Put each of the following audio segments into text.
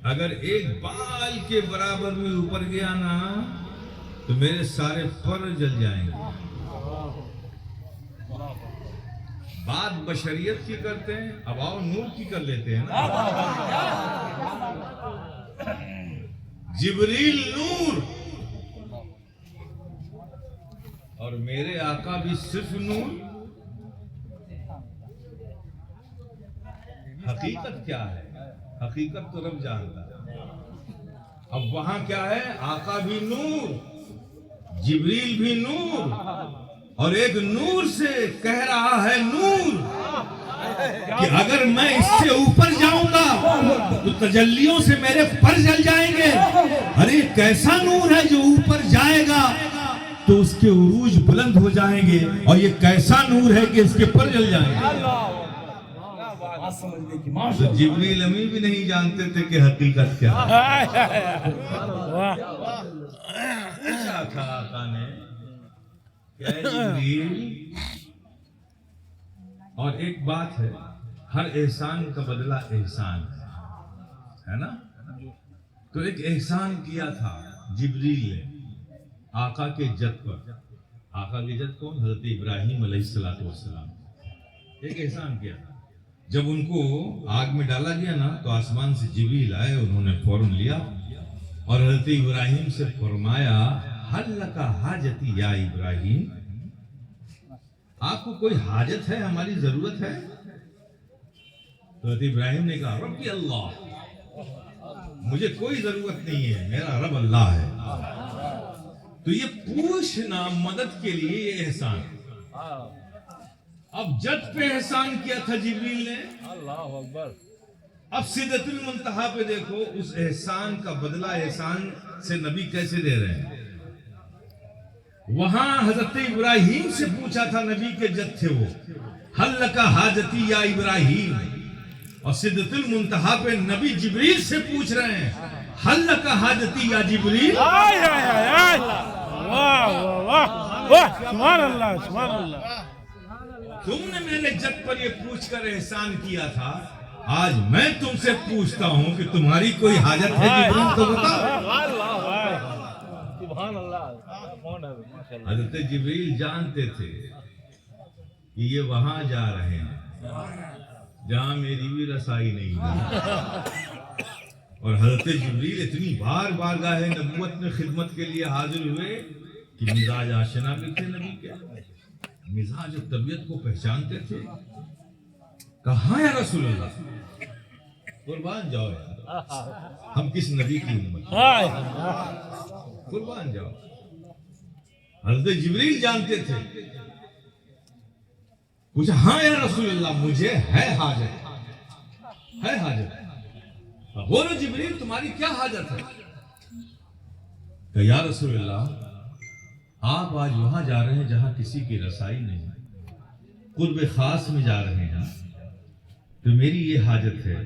अगर एक बाल के बराबर भी ऊपर गया ना तो मेरे सारे फर जल जाएंगे। बात बशरियत की करते हैं, अब आओ नूर की कर लेते हैं ना। जिब्रील नूर और मेरे आका भी सिर्फ नूर। हकीकत क्या है? हकीकत तो रब जानता है। अब वहां क्या है? आका भी नूर, जिब्रील भी नूर, और एक नूर से कह रहा है नूर कि अगर मैं इससे ऊपर जाऊंगा तो तजल्लियों से मेरे पर जल जाएंगे। अरे कैसा नूर है जो ऊपर जाएगा तो उसके उरूज बुलंद हो जाएंगे, और ये कैसा नूर है कि इसके पर जल जाएंगे। तो जिब्रील अमीन भी नहीं जानते थे कि हकीकत क्या है। पूछा था आका ने, क्या है जिब्रील? और एक बात है, हर एहसान का बदला एहसान है ना। तो एक एहसान किया था जिब्रील ने आका के जद पर। आका के जद कौन? हजरत इब्राहिम अलैहिस्सलाम। एक एहसान किया था। जब उनको आग में डाला गया ना तो आसमान से जिब्रील आए, उन्होंने फौरन लिया और हजरत इब्राहिम से फरमाया, हल लका हाजती या इब्राहिम, आपको कोई हाजत है, हमारी जरूरत है? तो हजरत इब्राहिम ने कहा, रब्बी अल्लाह, मुझे कोई जरूरत नहीं है, मेरा रब अल्लाह है। तो ये पूछना मदद के लिए ये एहसान। अब जद पे एहसान किया था जिब्रील ने, अल्लाह अकबर। अब सिदरतुल मुंतहा पे देखो, उस एहसान का बदला एहसान से नबी कैसे दे रहे हैं। वहां हजरत इब्राहिम से पूछा था, नबी के जद थे वो, हल लका हाजती या इब्राहिम, और सिदरतुल मुंतहा पे नबी जिब्रील से पूछ रहे हैं, हल लका हाजती या जिब्रील। तुमने मेरे जद पर ये पूछकर एहसान किया था, आज मैं तुमसे पूछता हूं कि तुम्हारी कोई हाजत है जिब्रील, तो बताओ। हजरत जिब्रील जानते थे कि ये वहां जा रहे हैं जहां मेरी भी रसाई नहीं है। और हजरत जिब्रील इतनी बार बारगाह नबूवत में खिदमत के लिए हाजिर हुए कि मिजाज आशना भी थे नबी के, मिजाज और तबीयत को पहचानते थे। कहा या रसूल अल्लाह, कुर्बान जाओ यार, हम किस नबी की उम्मत, कुर्बान जाओ। हज़रत जिब्रील जानते थे। पूछा, हाँ या रसूल अल्लाह, मुझे है हाजत, है हाजत। बोलो जिब्रील, तुम्हारी क्या हाजत है? या रसूल अल्लाह, आप आज वहां जा रहे हैं जहां किसी की रसाई नहीं, कुर्ब खास में जा रहे हैं, तो मेरी ये हाजत है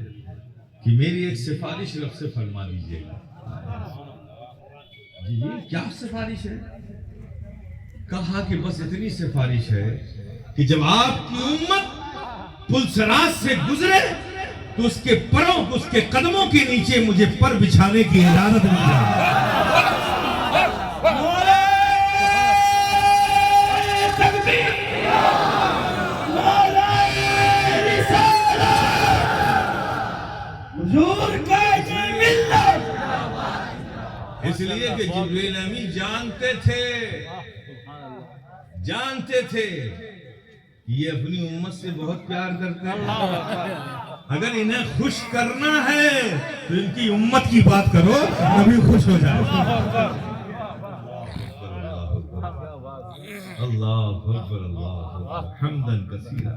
कि मेरी एक सिफारिश रब से फरमा दीजिएगा। जी क्या सिफारिश है? कहा कि बस इतनी सिफारिश है कि जब आपकी उम्मत पुलसराज से गुजरे तो उसके परों, उसके कदमों के नीचे मुझे पर बिछाने की इजाजत मिल जाए। इसलिए कि जिब्रील अमीन जानते थे कि ये अपनी उम्मत से बहुत प्यार करते हैं। अगर इन्हें खुश करना है तो इनकी उम्मत की बात करो, नबी खुश हो जाए। अल्लाह अकबर, अल्लाह हम्दन कसीरा,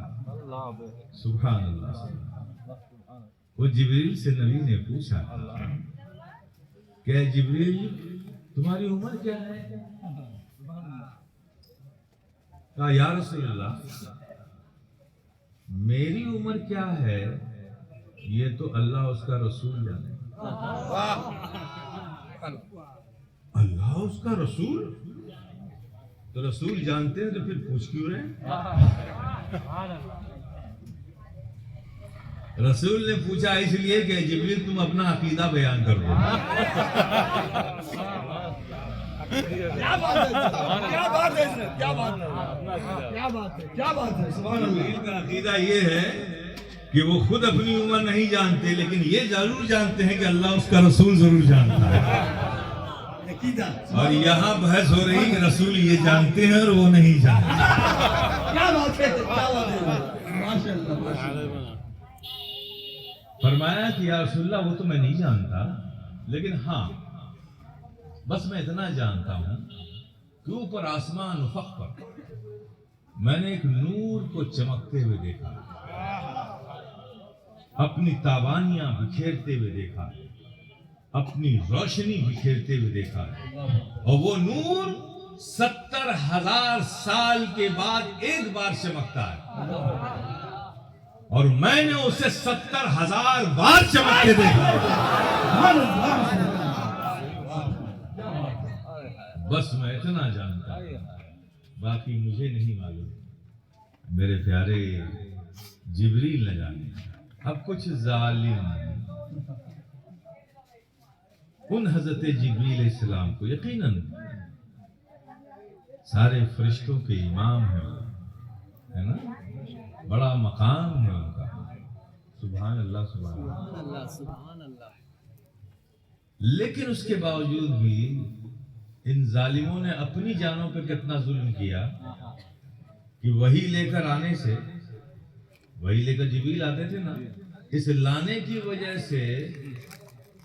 सुभान अल्लाह। वो जिब्रील से नबी ने पूछा, क्या जिब्रील तुम्हारी उम्र क्या है? कहा, या रसूल अल्लाह, मेरी उम्र क्या है ये तो अल्लाह उसका रसूल जाने। अल्लाह उसका रसूल? तो रसूल जानते हैं तो फिर पूछ क्यों रहे? रसूल ने पूछा इसलिए कि जिब्रील तुम अपना अकीदा बयान कर दो। क्या बात है, क्या बात है, क्या बात है, क्या बात है, क्या बात है। सुभान अल्लाह। जिब्रील का अकीदा ये है कि वो खुद अपनी उम्र नहीं जानते, लेकिन ये जरूर जानते हैं कि अल्लाह उसका रसूल जरूर जानता है। अकीदा। और यहाँ बहस हो रही कि रसूल ये जानते हैं और वो नहीं जानते। क्या बात है, क्या बात है, माशाअल्लाह, माशाअल्लाह। फरमाया कि या रसूलल्लाह वो तो मैं नहीं जानता, लेकिन हाँ बस मैं इतना जानता हूं कि ऊपर आसमान उफक पर मैंने एक नूर को चमकते हुए देखा, अपनी तावानियां बिखेरते हुए देखा, अपनी रोशनी बिखेरते हुए देखा, और वो नूर 70,000 साल के बाद एक बार चमकता है, और मैंने उसे 70,000 बार चमकते देखा। बस मैं इतना जानता हूं, बाकी मुझे नहीं मालूम। मेरे प्यारे जिब्रील न जाने। अब कुछ जालिम उन हजरत जिब्रील इस्लाम को, यकीनन सारे फरिश्तों के इमाम है ना, बड़ा मकाम है उनका। सुभान अल्लाह, सुभान अल्लाह, सुभान अल्लाह। लेकिन उसके बावजूद भी इन जालिमों ने अपनी जानों पर कितना जुल्म किया कि वही लेकर आने से, वही लेकर जिब्रील आते थे ना, इस लाने की वजह से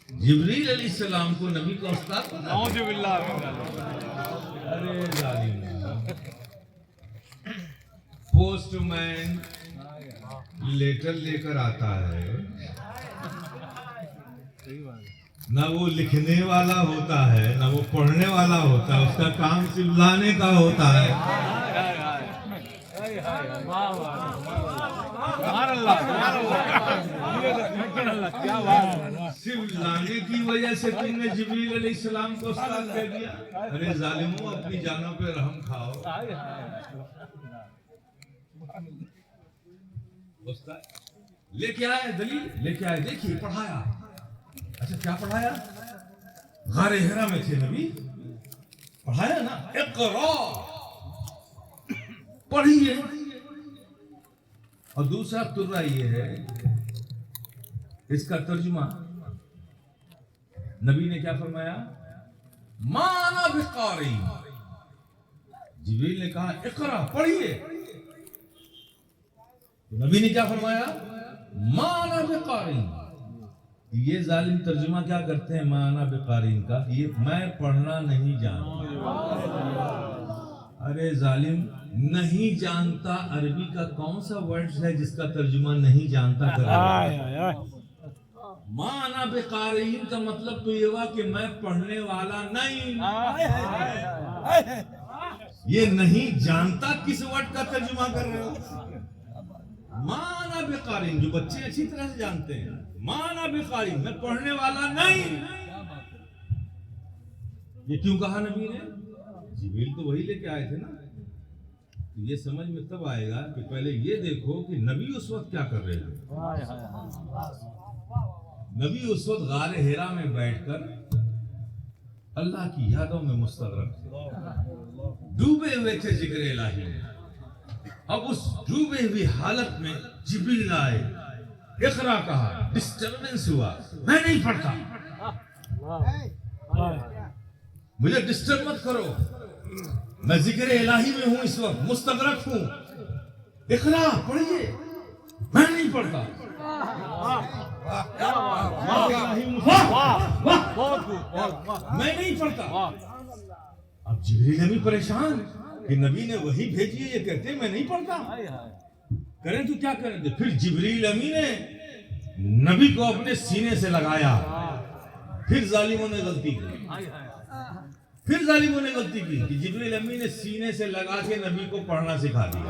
जिब्रील अलैहिस्सलाम को नबी का उस्ताद बना। अरे जालिम, पोस्टमैन लेटर लेकर आता है, ना वो लिखने वाला होता है, ना वो पढ़ने वाला होता है, उसका काम सिर्फ लाने का होता है। सिर्फ लाने की वजह से तुमने जिब्रील अलैहिस्सलाम को उस्ताद कह दिया। अरे जालिमों, अपनी जानों पे रहम खाओ। लेके आए दलील, लेके आए, देखिए पढ़ाया। अच्छा क्या पढ़ाया? गारे हिरा में थे नबी, पढ़ाया ना, इक़रा, पढ़िए। और दूसरा तुर्रा ये है, इसका तर्जुमा नबी ने क्या फरमाया? माना बिकारी। जिब्रील ने कहा इक़रा, पढ़िए। नबी ने क्या फरमाया? माना बिकारीन। ये जालिम तर्जुमा क्या करते हैं माना बिकारीन का? ये मैं पढ़ना नहीं जानता। अरे जालिम, नहीं जानता अरबी का कौन सा वर्ड है जिसका तर्जुमा नहीं जानता कर? माना बिकारीन का मतलब तो ये हुआ कि मैं पढ़ने वाला नहीं। ये नहीं जानता किस वर्ड का तर्जुमा कर रहे हो? माना बेकारीन, जो बच्चे अच्छी तरह से जानते हैं, माना बेकारीन, मैं पढ़ने वाला नहीं। ये क्यों कहा नबी ने? जिब्रील तो वही लेके आए थे ना। तो ये समझ में तब आएगा कि पहले ये देखो कि नबी उस वक्त क्या कर रहे थे। नबी उस वक्त गारे हिरा में बैठकर अल्लाह की यादों में मुस्तगरक थे, डूबे हुए थे जिक्र इलाही में। अब उस डूबे हुई हालत में जिब्रील आए, इक़रा कहा, डिस्टर्बेंस हुआ, मैं नहीं पढ़ता, मुझे डिस्टर्ब मत करो, मैं जिक्र इलाही में हूं, इस वक्त मुस्तगरक हूं, इक़रा पढ़िए, मैं नहीं पढ़ता। मैं नहीं पढ़ता। अब जिब्रील भी परेशान कि नबी ने वही भेजी है, ये कहते मैं नहीं पढ़ता, करें तो क्या करें? तो फिर जिब्रील अमी ने नबी को अपने सीने से लगाया। फिर जालिमों ने गलती की, फिर जालिमों ने गलती की कि जिब्रील अमी ने सीने से लगा के नबी को पढ़ना सिखा दिया।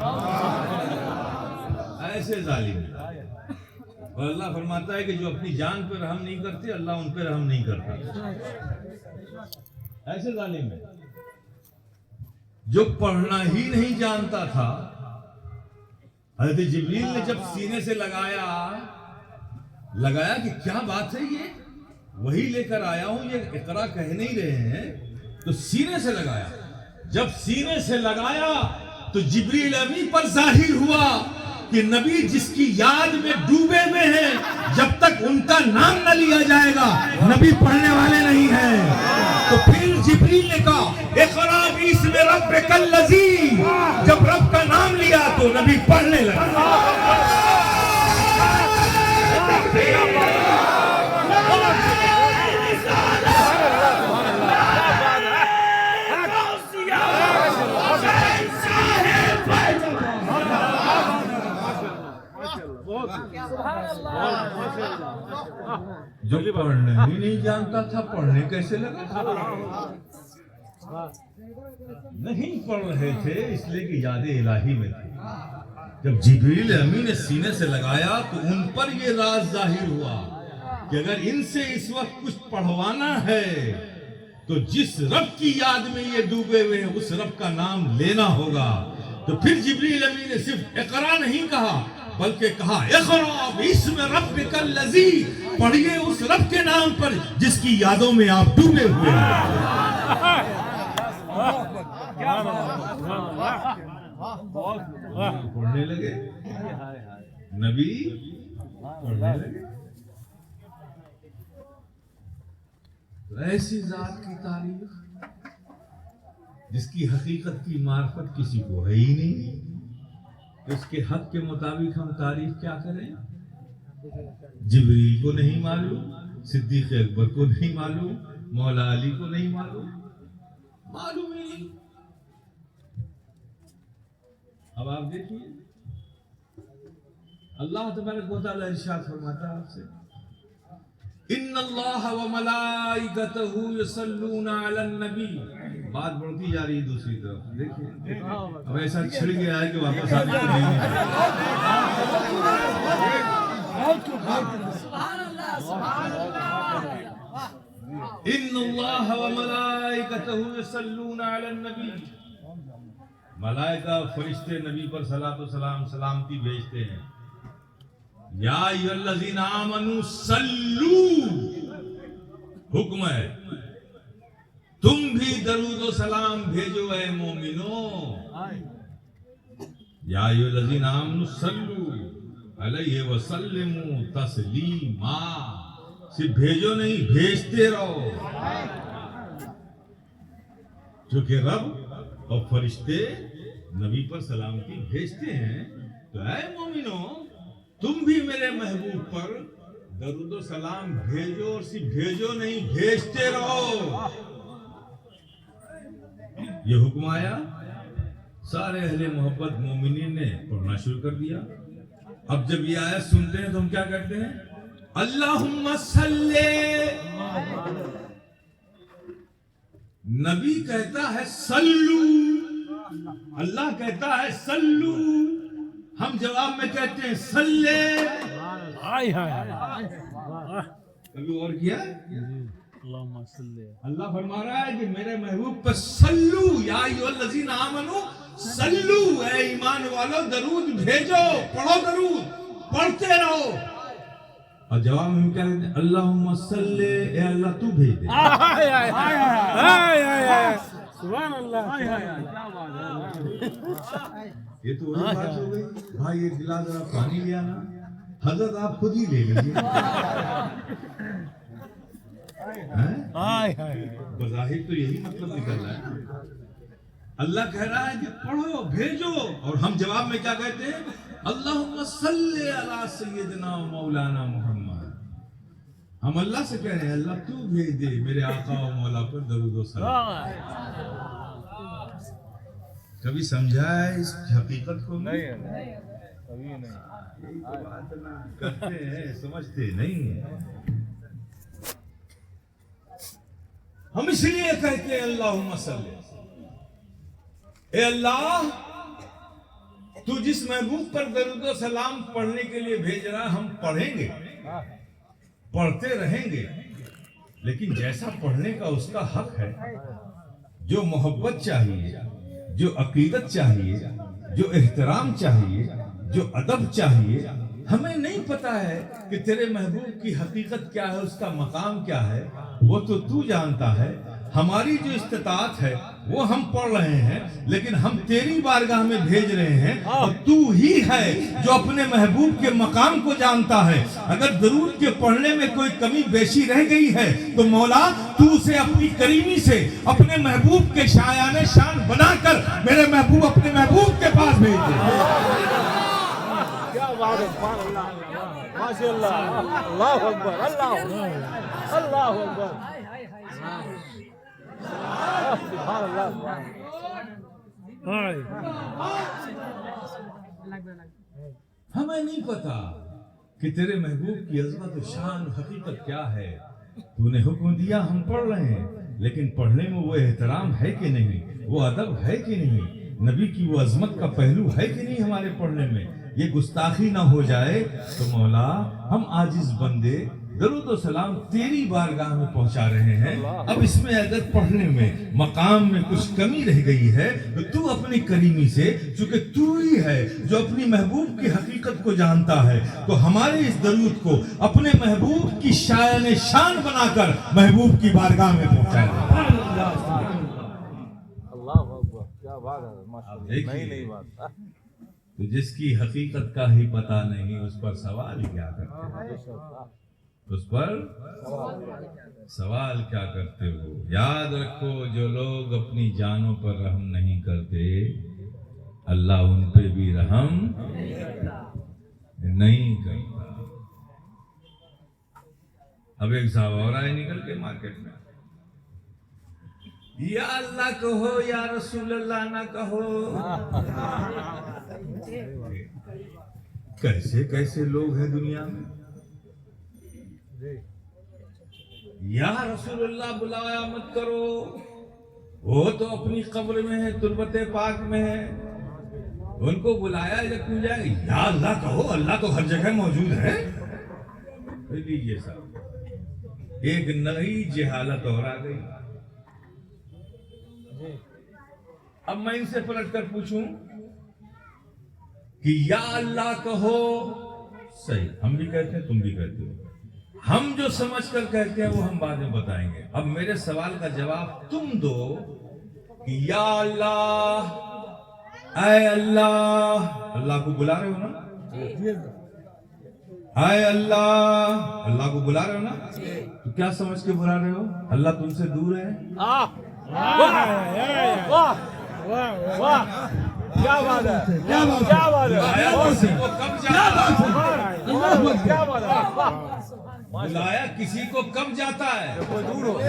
ऐसे जालिम। और अल्लाह फरमाता है कि जो अपनी जान पर रहम नहीं करते, अल्लाह उन पर रहम नहीं करता। ऐसे जालिम है जो पढ़ना ही नहीं जानता था। हज़रत जिब्रील ने जब सीने से लगाया लगाया कि क्या बात है, ये वही लेकर आया हूं, ये इकरा कह नहीं रहे हैं, तो सीने से लगाया। जब सीने से लगाया तो जिब्रील अमीन पर जाहिर हुआ कि नबी जिसकी याद में डूबे हुए हैं, जब तक उनका नाम न लिया जाएगा नबी पढ़ने वाले नहीं हैं। तो फिर जिब्रील ने कहा इक़रा बिस्मि रब्बिकल लज़ी, जब रब का नाम लिया तो नबी पढ़ने लगा। जो पढ़ने ही नहीं जानता था पढ़ने कैसे लगा? नहीं पढ़ रहे थे इसलिए कि याद इलाही में थे। जब जिब्रील अमीन ने सीने से लगाया तो उन पर ये राज जाहिर हुआ कि अगर इनसे इस वक्त कुछ पढ़वाना है तो जिस रब की याद में ये डूबे हुए हैं उस रब का नाम लेना होगा। तो फिर जिब्रील अमीन ने सिर्फ इक़रा नहीं कहा बल्कि कहा इक़रा बिस्मि रब्बिकल लज़ी, पढ़िए उस रब के नाम पर जिसकी यादों में आप डूबे हुए हैं। पढ़ने लगे, नबी पढ़ने लगे। तो ऐसी जात की तारीफ जिसकी हकीकत की मार्फत किसी को है ही नहीं, उसके हक के मुताबिक हम तारीफ क्या करें? जिब्रील को नहीं मालूम, सिद्दीक अकबर को नहीं मालूम, मौला अली को नहीं मालूम, मालूम ही नहीं। अब आप देखिए अल्लाह तबारक व तआला इरशाद फरमाता है आपसे, इन्नल्लाह व मलाइकतहु युसल्लूना अलन नबी। बात बढ़ती जा रही है दूसरी तरफ, देखिए अब ऐसा छिड़ गया है कि वापस आने को नहीं है। इन्नल्लाह व मलाइकतहु युसल्लूना अलन नबी, मलाइका फरिश्ते नबी पर सलातो सलाम सलामती भेजते हैं। या अय्युहल्लज़ीना आमनू सल्लू, हुक्म है तुम भी दरूद व सलाम भेजो ऐ मोमिनो। या अय्युहल्लज़ीना आमनू सल्लू अलैहि व सल्लिमू तस्लीमा, सिर्फ भेजो नहीं भेजते रहो। क्योंकि रब और फरिश्ते नबी पर सलामती भेजते हैं, तो ऐ मोमिनो तुम भी मेरे महबूब पर दरूद व सलाम भेजो, और सिर्फ भेजो नहीं भेजते रहो। ये हुक्म आया, सारे अहले मोहब्बत मोमिनीन ने पढ़ना शुरू कर दिया। अब जब ये आयत सुनते हैं तो हम क्या करते हैं? अल्लाहुम्मा सल्ले, नबी कहता है सल्लू, अल्लाह कहता है सल्लू, हम जवाब में कहते हैं सल्ले। कभी और किया? अल्लाह फरमा रहा है कि मेरे महबूब पर सल्लू, या अय्युहल्लज़ीना आमनू सल्लू, ऐ ईमान वालों दरूद भेजो, पढ़ो दरूद, पढ़ते रहो। और जवाब में क्या कहते हैं? अल्लाहुम्मा सल्ले, ए अल्लाह तू भेज दे। सुभान अल्लाह, ये तो वही बात हो गई, भाई एक गिलास जरा पानी लिया ना, हजरत आप खुद ही ले लीजिए। बज़ाहिर तो यही मतलब निकल रहा है। अल्लाह कह रहा है कि पढ़ो भेजो, और हम जवाब में क्या कहते हैं? अल्लाहुम्मा सल्ली अला सय्यिदिना व मौलाना मुहम्मद। हम अल्लाह से कह रहे हैं अल्लाह तू भेज दे मेरे आका और मौला पर दरूद व सलाम। कभी समझा है इस हकीकत को? नहीं, कभी नहीं। यही तो बात ना, करते हैं समझते नहीं है। हम इसलिए कहते हैं अल्लाहुम्मा सल्ली, ए अल्लाह तू जिस महबूब पर दरूद व सलाम पढ़ने के लिए भेज रहा, हम पढ़ेंगे, पढ़ते रहेंगे, लेकिन जैसा पढ़ने का उसका हक है, जो मोहब्बत चाहिए, जो अकीदत चाहिए, जो एहतराम चाहिए, जो अदब चाहिए, हमें नहीं पता है कि तेरे महबूब की हकीकत क्या है, उसका मकाम क्या है, वो तो तू जानता है। हमारी जो इस्तिताअत है वो हम पढ़ रहे हैं, लेकिन हम तेरी बारगाह में भेज रहे हैं, और तू ही है जो अपने महबूब के मकाम को जानता है। अगर दरूद के पढ़ने में कोई कमी बेशी रह गई है तो मौला तू उसे अपनी करीमी से अपने महबूब के शायाने शान बनाकर मेरे महबूब अपने महबूब के पास भेज दे। क्या बात है, सुभान अल्लाह, माशाअल्लाह, अल्लाहु अकबर, अल्लाहु अकबर, सुभान अल्लाह। हमें नहीं पता कि तेरे महबूब की अजमत शान हकीकत क्या है। तूने हुक्म दिया, हम पढ़ रहे हैं, लेकिन पढ़ने में वो एहतराम है कि नहीं, वो अदब है कि नहीं, नबी की वो अजमत का पहलू है कि नहीं हमारे पढ़ने में। ये गुस्ताखी ना हो जाए तो मौला हम आजिज बंदे दरूद और सलाम तेरी बारगाह में पहुंचा रहे हैं। अब इसमें अगर पढ़ने में मकाम में कुछ कमी रह गई है तो तू अपनी करीमी से, चूंकि तू ही है जो अपनी महबूब की हकीकत को जानता है, तो हमारे इस दरूद को अपने महबूब की शान शान बनाकर महबूब की बारगाह में पहुंचाए। अल्लाहु अकबर, क्या बात है, माशाअल्लाह। नहीं बात, तो जिसकी हकीकत का ही पता नहीं उस पर सवाल क्या करते हो, उस पर सवाल क्या करते हो। याद रखो, जो लोग अपनी जानों पर रहम नहीं करते, अल्लाह उन पे भी रहम नहीं करता। अब एक साहब और आए निकल के मार्केट में, या अल्लाह कहो या रसूल अल्लाह ना कहो। कैसे कैसे लोग हैं दुनिया में। या रसूलुल्लाह बुलाया मत करो, वो तो अपनी कब्र में है, तुरबते पाक में है, उनको बुलाया जब क्यों जाए। या अल्लाह कहो, अल्लाह तो हर जगह मौजूद है। लीजिए साहब, एक नई जहालत और आ गई। अब मैं इनसे पलट कर पूछूं कि या अल्लाह कहो, सही हम भी कहते हैं, तुम भी कहते हो। हम जो समझ कर कहते हैं वो हम बाद में बताएंगे। अब मेरे सवाल का जवाब तुम दो कि या अल्लाह, ऐ अल्लाह, अल्लाह को बुला रहे हो ना, ऐ अल्लाह, अल्लाह को बुला रहे हो ना, तो क्या समझ के बुला रहे हो? अल्लाह तुमसे दूर है? क्या बात है, क्या बात है, क्या बात है, किसी को कब जाता है? क्या बात है, बुलाया किसी को कब जाता है?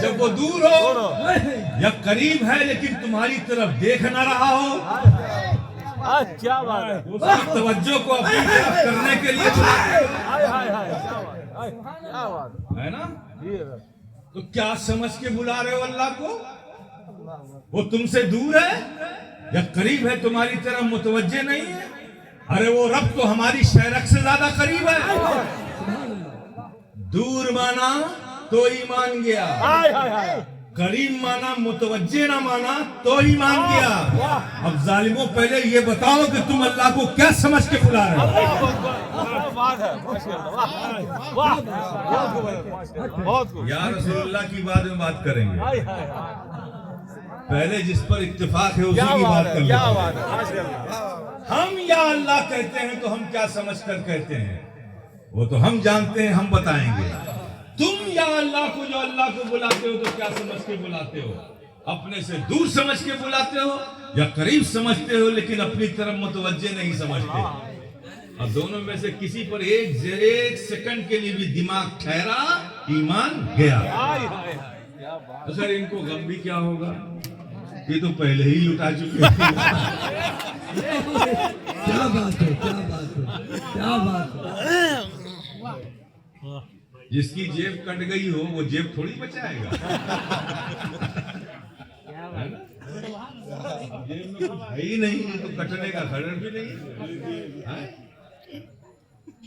जब वो दूर हो या करीब है लेकिन तुम्हारी तरफ देख ना रहा हो। क्या बात है, उसकी तवज्जो को अपनी तरफ करने के लिए बुलाया क्या बात है ना। है। तो क्या समझ के बुला रहे हो अल्लाह को? वो तुमसे दूर है या करीब है, तुम्हारी तरफ मुतवज्जे नहीं है? अरे वो रब तो हमारी शहरक से ज्यादा करीब है। दूर माना तो ईमान गया, करीब माना, मुतवज्जे ना माना तो ईमान गया। अब जालिमों, पहले ये बताओ कि तुम अल्लाह को क्या समझ के बुला रहे हो? या रसूलुल्लाह की बाद में बात करेंगे, पहले जिस पर इत्तेफाक है उसी की बात कर लेते हैं। हम या अल्लाह कहते हैं तो हम क्या समझ कर कहते हैं वो तो हम जानते हैं, हम बताएंगे। तुम या अल्लाह को, जो अल्लाह को बुलाते हो, तो क्या समझ के बुलाते हो? अपने से दूर समझ के बुलाते हो या करीब समझते हो लेकिन अपनी तरफ मुतवज्जे नहीं समझते? अब दोनों में से किसी पर एक सेकंड के लिए भी दिमाग ठहरा, ईमान गया। सर इनको गम भी क्या होगा, ये तो पहले ही लुटा चुके हैं। क्या बात है, क्या बात है, क्या बात है। जिसकी जेब कट गई हो वो जेब थोड़ी बचाएगा। जेब में कुछ है ही नहीं तो कटने का खबर भी नहीं है।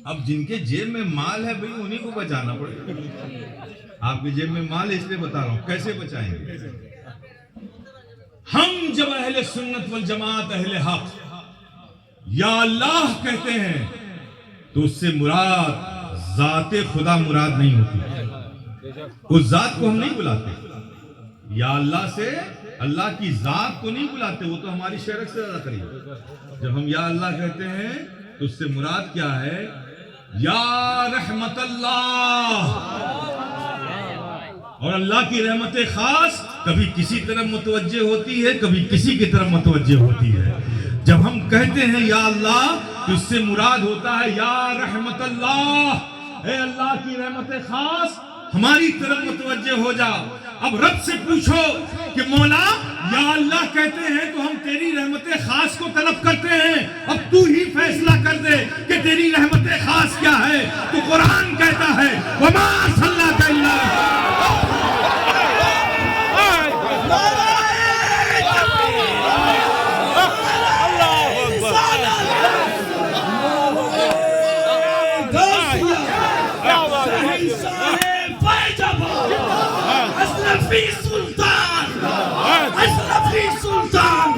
अब जिनके जेब में माल है भाई उन्हीं को बचाना पड़ेगा। आपकी जेब में माल है इसलिए बता रहा हूं, कैसे बचाएंगे? हम जब अहले सुन्नत वल जमात, अहले हक या अल्लाह कहते हैं तो उससे मुराद जाते खुदा मुराद नहीं होती। उस जात को हम नहीं बुलाते या अल्लाह से, अल्लाह की जात को नहीं बुलाते, वो तो हमारी शरक से ज्यादा करीब। जब हम या अल्लाह कहते हैं तो उससे मुराद क्या है? या रहमतल्लाह। और अल्लाह की रहमत खास कभी किसी तरफ मुतवज्जे होती है, कभी किसी की तरफ मुतवज्जे होती है। जब हम कहते हैं या अल्लाह तो इससे मुराद होता है या रहमतल्लाह, ए अल्लाह की रहमत खास हमारी तरफ मुतवज्जे हो जा। अब रब से पूछो कि मौला या अल्लाह कहते हैं तो हम तेरी रहमत खास को तलब करते हैं, अब तू ही फैसला कर दे कि तेरी रहमत खास क्या है। तो कुरान कहता है वमा सल्लल्लाहु अलैहि अशरफी सुल्तान, अशरफी सुल्तान।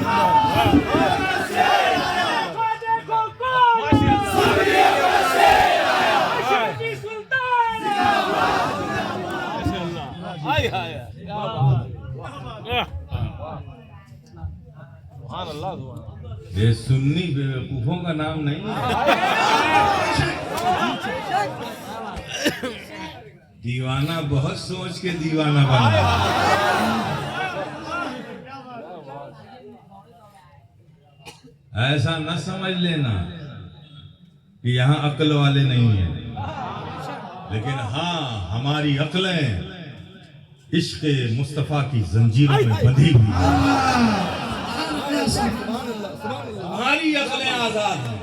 ये सुन्नी बेवकूफों का नाम नहीं है। दीवाना बहुत सोच के दीवाना बना। ऐसा न समझ लेना कि यहाँ अक्ल वाले नहीं हैं, लेकिन हाँ हमारी अक्लें इश्क़ मुस्तफ़ा की जंजीरों में बंधी हुई हैं। हमारी अक्लें आजाद हैं,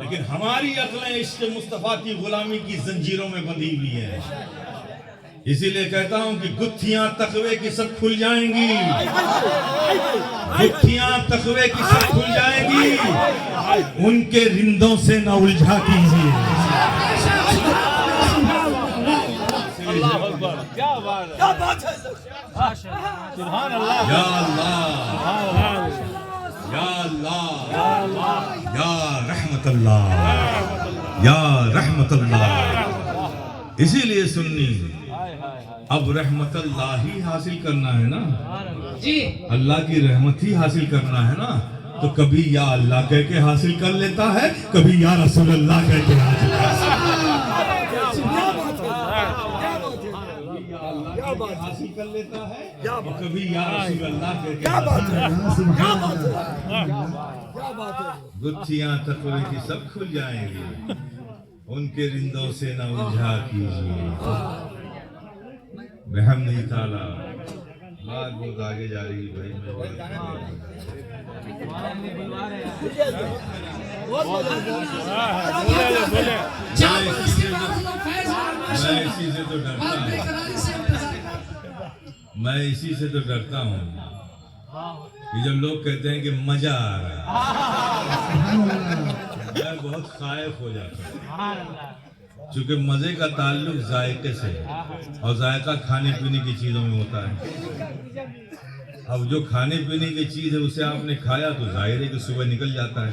लेकिन हमारी अक्लें इश्क़ मुस्तफ़ा की गुलामी की जंजीरों में बंधी हुई है। इसीलिए कहता हूं कि गुत्थियां तकवे की सब खुल जाएंगी, गुत्थियां तकवे की सब खुल जाएंगी, उनके रिंदों से न उलझा कीजिए। क्या बात है, सुभान अल्लाह, या अल्लाह, या अल्लाह, या रहमतल्लाह, या रहमतल्लाह। इसीलिए सुन्नी अब रहमतल्लाह ही हासिल करना है ना जी, अल्लाह की रहमत ही हासिल करना है ना, तो कभी या अल्लाह कह के हासिल कर लेता है, कभी या रसूल अल्लाह कह के हासिल कर लेता है, कभी या रसूल अल्लाह कह के। गुत्थियां तकवे की सब खुल जाएंगी, उनके रिंदों से न उलझा कीजिए। रहमत ताला। बात बहुत आगे जा रही है भाई, मैं इसी से तो डरता हूँ कि जब लोग कहते हैं कि मजा आ रहा है, मैं बहुत खायफ हो जाता हूँ, क्योंकि मजे का ताल्लुक जायके से है और जायका खाने पीने की चीजों में होता है। अब जो खाने पीने की चीज है उसे आपने खाया तो जाहिर है कि सुबह निकल जाता है।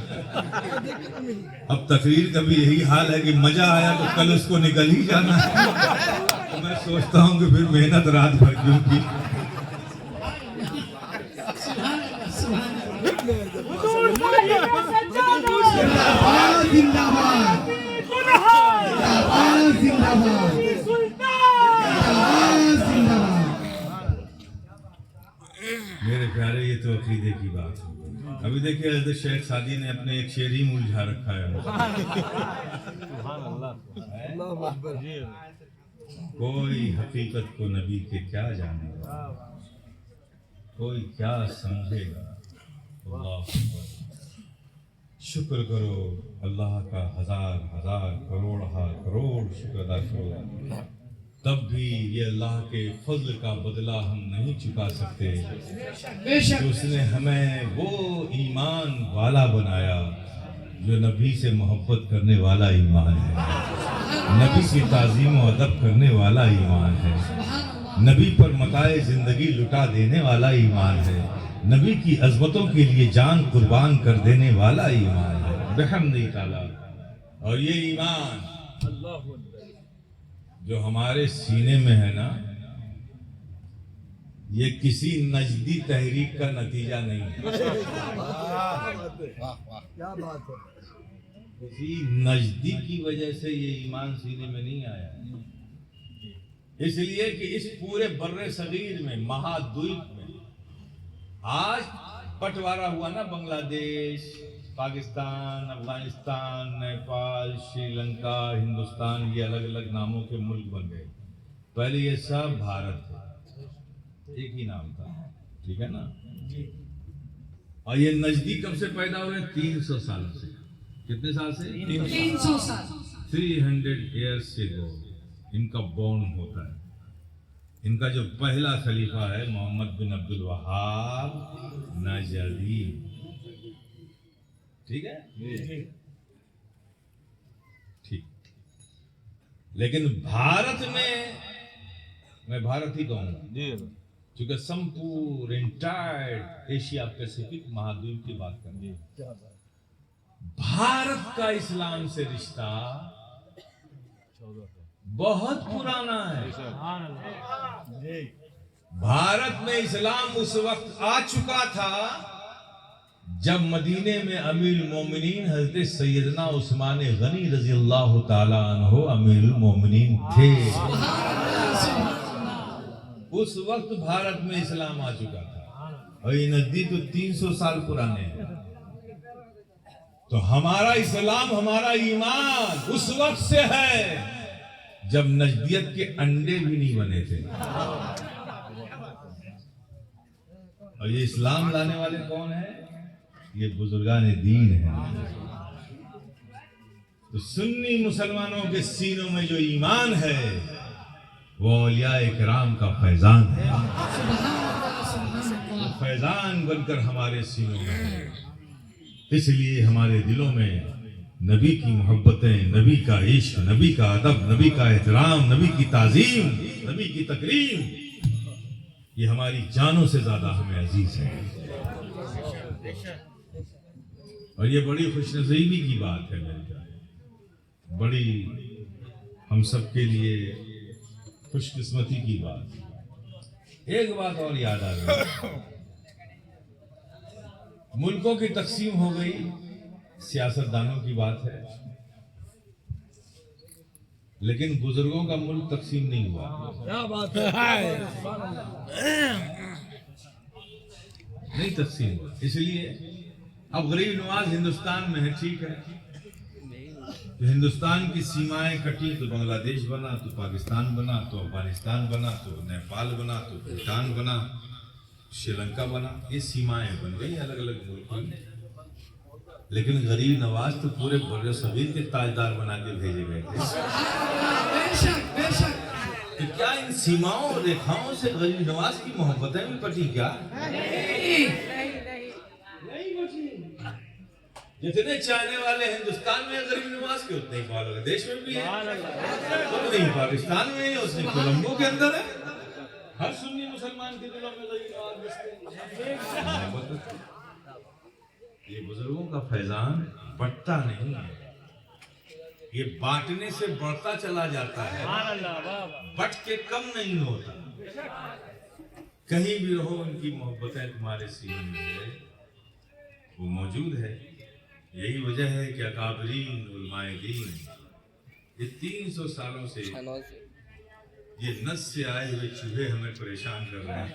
अब तकरीर का भी यही हाल है कि मजा आया तो कल उसको निकल ही जाना है। तो मैं सोचता हूँ कि फिर मेहनत रात भर क्यों की। मेरे प्यारे, ये तो अकीदे की बात है। अभी देखिए हज़रत शेख सादी ने अपने एक शेर ही उलझा रखा है। कोई हकीकत को नबी के क्या जानेगा, कोई क्या समझेगा। अल्लाह शुक्र करो अल्लाह का हजार हजार करोड़ करोड़ शुक्र अदा करो, तब भी ये अल्लाह के फजल का बदला हम नहीं चुका सकते। तो उसने हमें वो ईमान वाला बनाया जो नबी से मोहब्बत करने वाला ईमान है, नबी की ताज़ीम और अदब करने वाला ईमान है, नबी पर मताए ज़िंदगी लुटा देने वाला ईमान है, नबी की अज़मतों के लिए जान कुर्बान कर देने वाला ईमान है। रहमत ताला और ये ईमान जो हमारे सीने में है ना, ये किसी नजदी तहरीक का नतीजा नहीं है। क्या बात है। किसी नजदी की वजह से ये ईमान सीने में नहीं आया, इसलिए कि इस पूरे बर्रे सगीर में, महाद्वीप में आज बंटवारा हुआ ना, बांग्लादेश, पाकिस्तान, अफगानिस्तान, नेपाल, श्रीलंका, हिंदुस्तान, ये अलग अलग नामों के मुल्क बन गए। पहले ये सब भारत थे, एक ही नाम था, ठीक है ना। और ये नजदीक कब से पैदा हुए? 300 सालों से। कितने साल से? 300 साल। 300 ईयर्स से इनका बॉर्न होता है। इनका जो पहला खलीफा है मोहम्मद बिन अब्दुल वहाब नजदी, ठीक है, ठीक। लेकिन भारत में, मैं भारत ही कहूंगा क्योंकि संपूर्ण इंटायर एशिया पैसिफिक महाद्वीप की बात कर रही है। भारत का इस्लाम से रिश्ता बहुत पुराना है। भारत में इस्लाम उस वक्त आ चुका था जब मदीने में अमीरुल मोमिनीन हजरत सैयदना उस्मान गनी रजी अल्लाह ताला अन्हु अमीरुल मोमिनीन थे। उस वक्त भारत में इस्लाम आ चुका था, और ये नजदीक तो 300 साल पुराने हैं। तो हमारा इस्लाम, हमारा ईमान उस वक्त से है जब नजदियत के अंडे भी नहीं बने थे। और ये इस्लाम लाने वाले कौन है? ये बुजुर्गान दीन है। तो सुन्नी मुसलमानों के सीनों में जो ईमान है वो औलिया इकराम का फैजान है। वो फैजान बनकर हमारे सीनों में है। इसलिए हमारे दिलों में नबी की मोहब्बतें, नबी का इश्क, नबी का अदब, नबी का एहतराम, नबी की ताजीम, नबी की तकरीम, ये हमारी जानों से ज्यादा हमें अजीज है। और ये बड़ी खुशनसीबी की बात है मेरे ख्याल, बड़ी हम सब के लिए खुशकिस्मती की बात। एक बात और याद आ गई, मुल्कों की तकसीम हो गई, सियासतदानों की बात है, लेकिन बुजुर्गों का मुल्क तकसीम नहीं हुआ। क्या बात है। नहीं तकसीम हुआ, इसलिए अब गरीब नवाज हिंदुस्तान में है, ठीक है। तो हिंदुस्तान की सीमाएं कटी तो बांग्लादेश बना, तो पाकिस्तान बना, तो अफगानिस्तान बना, तो नेपाल बना, तो भूटान बना, श्रीलंका बना। ये सीमाएं बन गई अलग अलग मुल्कों में। लेकिन गरीब नवाज तो पूरे बर्रे सगीर के ताजदार बना के भेजे गए थे। तो क्या इन सीमाओं और रेखाओं से गरीब नवाज की मोहब्बतें भी पटी क्या? नहीं बची। जितने चाहने वाले हिंदुस्तान में गरीब नवाज के, उतने ही बांग्लादेश में भी है, उतने ही पाकिस्तान में है, उतने कोलंबो के अंदर है। हर सुन्नी मुसलमान के दिलों में गरीब नवाज बसते हैं। ये बुजुर्गों का फैजान बढ़ता नहीं है, ये बांटने से बढ़ता चला जाता है, बट के कम नहीं होता। कहीं भी रहो उनकी मोहब्बतें तुम्हारे सीने में है, वो मौजूद है। यही वजह है कि अकाबरीन उलमाए दीन ये 300 सालों से ये नस से आए हुए चूहे हमें परेशान कर रहे हैं,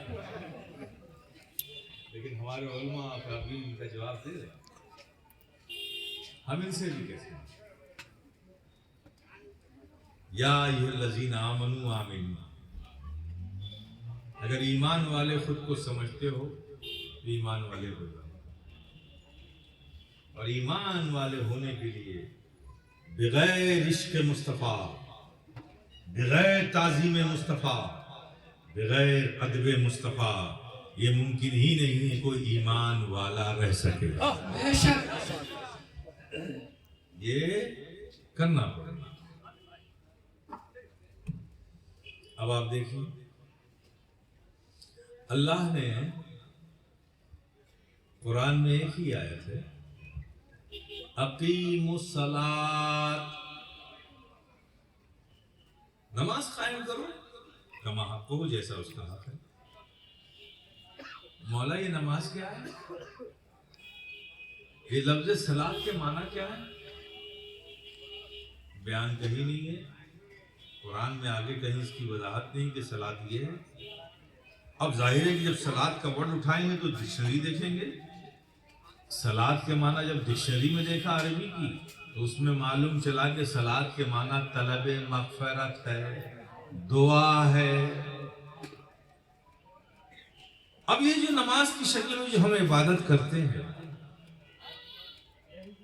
लेकिन हमारे उलमा अकाबरीन इनका जवाब दे रहे हैं। हम इनसे भी कैसे? या अय्युहल्लज़ीना आमनू आमिनू, अगर ईमान वाले खुद को समझते हो तो ईमान वाले हो जाओ। और ईमान वाले होने के लिए बगैर इश्क मुस्तफ़ा, बगैर ताज़ीम मुस्तफ़ा, बगैर अदब मुस्तफ़ा ये मुमकिन ही नहीं है कोई ईमान वाला रह सके। ये करना पड़ेगा। अब आप देखिए, अल्लाह ने कुरान में एक ही आयत है अकीमुस्सलात, नमाज कायम करो, कमा हक़्क़ुहु, जैसा उसका हक है। मौला ये नमाज क्या है? ये लफ्ज़ सलात के माना क्या है? बयान कहीं नहीं है, कुरान में आगे कहीं इसकी वजाहत नहीं कि सलात ये है। अब जाहिर है कि जब सलात का वर्ड उठाएंगे तो डिक्शनरी देखेंगे। सलात के माना जब डिक्शनरी में देखा अरबी की, तो उसमें मालूम चला कि सलात के माना तलब मग़फ़िरत है, दुआ है। अब ये जो नमाज की शक्ल में जो हम इबादत करते हैं,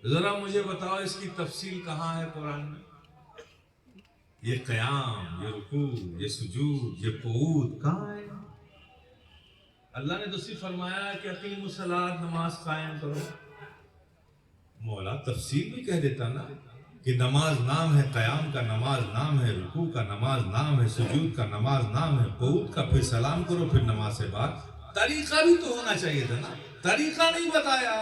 जरा मुझे बताओ इसकी तफसील कहाँ है कुरान में? ये क़याम, ये रुकू, ये सुजूद, ये क़ुऊद कहाँ है? अल्लाह ने तो सिर्फ फरमाया कि अक़ीमुस्सलात, नमाज कायम करो। मौला तफसील भी कह देता ना कि नमाज नाम है क़याम का, नमाज नाम है रुकू का, नमाज नाम है सुजूद का, नमाज नाम है क़ुऊद का, फिर सलाम करो, फिर नमाज से बाद। तरीका भी तो होना चाहिए था ना, तरीका नहीं बताया।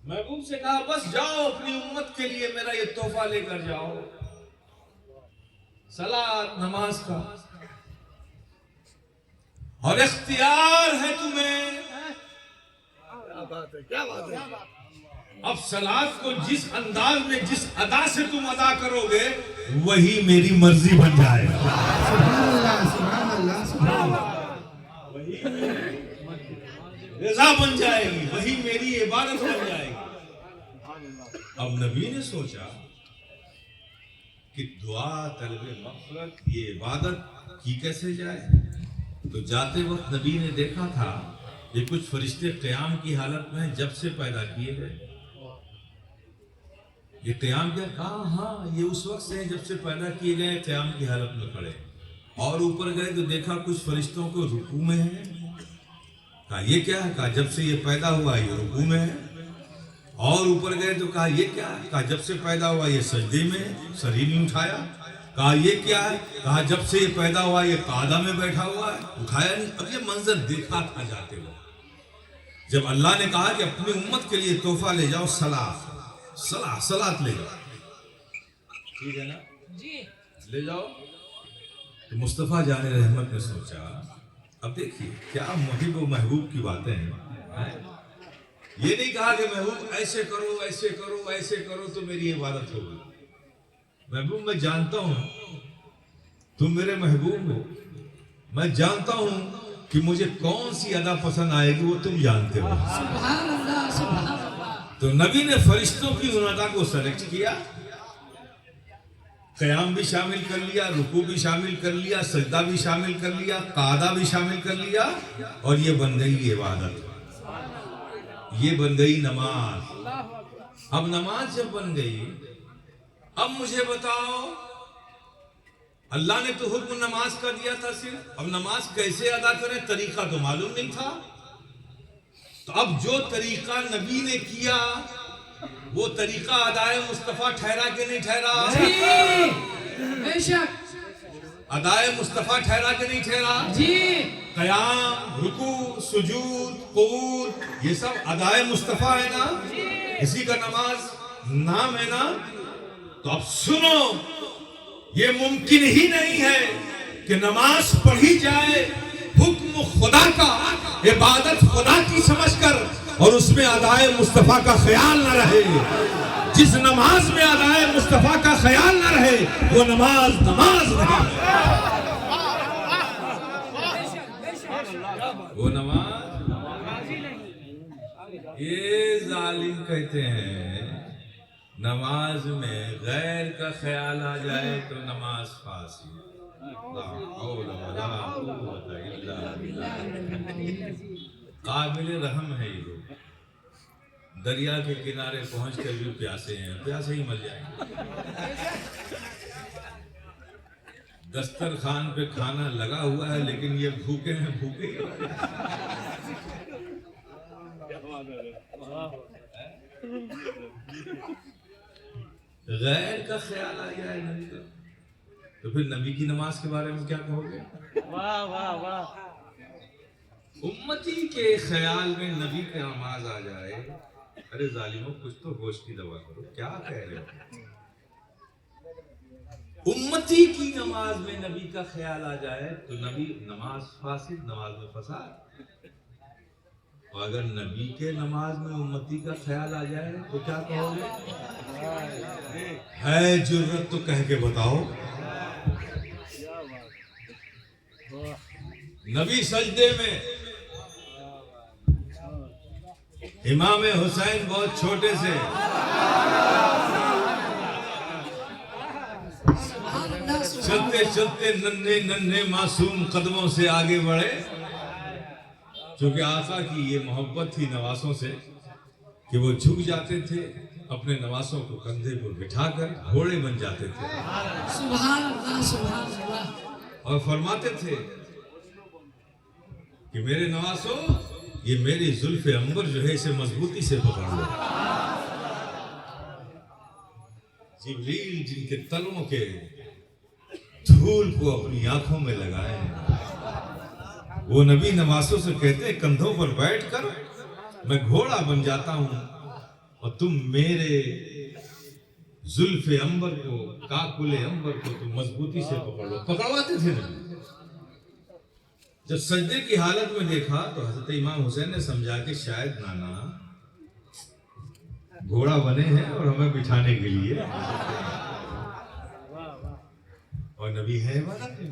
महबूब से कहा बस जाओ अपनी उम्मत के लिए मेरा ये तोहफा लेकर जाओ, सलात नमाज का, और इख्तियार है तुम्हें। क्या बात है, क्या बात है। अब सलात को जिस अंदाज में, जिस अदा से तुम अदा करोगे, वही मेरी मर्जी बन जाएगा। सुभान अल्लाह, सुभान अल्लाह, सुभान अल्लाह। रजा बन जाएगी, वही मेरी इबादत बन जाएगी। अब नबी ने सोचा कि दुआ, तलब मग़फ़िरत, ये इबादत की कैसे जाए। तो जाते वक्त नबी ने देखा था ये कुछ फरिश्ते क़याम की हालत में जब से पैदा किए गए। ये क़याम क्या? कहा हाँ, ये उस वक्त से जब से पैदा किए गए क़याम की हालत में खड़े। और ऊपर गए तो देखा कुछ फरिश्तों को रुकू में है। कहा ये क्या है? कहा जब से ये पैदा हुआ ये रुकू में है। और ऊपर गए तो कहा ये क्या है? कहा जब से पैदा हुआ ये सजदे में है, सर ही नहीं उठाया। कहा ये क्या है? कहा जब से ये पैदा हुआ ये कादा में बैठा हुआ है, उठाया नहीं। अब ये मंजर देखा था जाते वक्त, जब अल्लाह ने कहा कि अपनी उम्मत के लिए तोहफा ले जाओ, सलात ले जाओ, ठीक है ना जी, ले जाओ। तो मुस्तफ़ा जाने रहमत ने सोचा, अब देखिए क्या मुहिब व महबूब की बातें हैं। ये नहीं कहा कि महबूब ऐसे करो, ऐसे करो, ऐसे करो तो मेरी इबादत होगी। महबूब मैं जानता हूं तुम मेरे महबूब हो, मैं जानता हूं कि मुझे कौन सी अदा पसंद आएगी, वो तुम जानते हो। सुभान अल्लाह, सुभान अल्लाह। तो नबी ने फरिश्तों की उन अदा को सेलेक्ट किया, क़याम भी शामिल कर लिया, रुकू भी शामिल कर लिया, सजदा भी शामिल कर लिया, कादा भी शामिल कर लिया, और ये बन गई इबादत, ये बन गई नमाज। अब नमाज जब बन गई, अब मुझे बताओ, अल्लाह ने तो हुक्म नमाज का दिया था सिर्फ, अब नमाज कैसे अदा करें तरीका तो मालूम नहीं था। तो अब जो तरीका नबी ने किया वो तरीका अदाए मुस्तफा ठहरा के नहीं ठहरा? बेशक अदाए मुस्तफा ठहरा के नहीं ठहरा जी। क़याम, रुकू, सुजूद, क़ुऊद, ये सब अदाए मुस्तफा है ना, इसी का नमाज नाम है ना। तो अब सुनो, ये मुमकिन ही नहीं है कि नमाज पढ़ी जाए हुक्म खुदा का, इबादत खुदा की समझकर, और उसमें अदाए मुस्तफा का ख्याल न रहे। जिस नमाज में अदाए मुस्तफा का ख्याल न रहे वो नमाज नमाज नहीं, वो नमाज। ये जालिम कहते हैं नमाज में गैर का ख्याल आ जाए तो नमाज फासी। काबिल रहम है ये लोग, दरिया के किनारे पहुंच कर भी प्यासे हैं, प्यासे ही मर जाएंगे। दस्तरखान पे खाना लगा हुआ है लेकिन ये भूखे हैं, भूखे ही गैर का ख्याल आ जाए नबी का, तो फिर नबी की नमाज के बारे में क्या कहोगे? वाह वाह वाह। उम्मती के ख्याल में नबी की नमाज आ जाए अरे जालिमों, कुछ तो होश की दवा करो, क्या कह रहे हो? उम्मती की नमाज में नबी का ख्याल आ जाए तो नबी नमाज फासिद, नमाज में फसाद। और अगर नबी के नमाज में उम्मती का ख्याल आ जाए तो क्या कहोगे? है जुर्रत तो कह के बताओ। नबी सजदे में, इमाम हुसैन बहुत छोटे से, चलते चलते नन्हे नन्हे मासूम कदमों से आगे बढ़े, क्योंकि आका की ये मोहब्बत थी नवासों से कि वो झुक जाते थे, अपने नवासों को कंधे पर बिठाकर घोड़े बन जाते थे। सुभान अल्लाह, सुभान अल्लाह। और फरमाते थे कि मेरे नवासों, ये मेरी जुल्फे अंबर जो है इसे मजबूती से पकड़ लो। जिब्रील जिनके तलों के धूल को अपनी आंखों में लगाए, वो नबी नवासों से कहते, कंधों पर बैठकर मैं घोड़ा बन जाता हूं और तुम मेरे जुल्फे अंबर को, काकुले अंबर को तुम मजबूती से पकड़ लो। पकड़वाते थे नबी। जब सजदे की हालत में देखा तो हजरत इमाम हुसैन ने समझा कि शायद नाना घोड़ा बने हैं और हमें बिठाने के लिए, और नबी है इबादत में।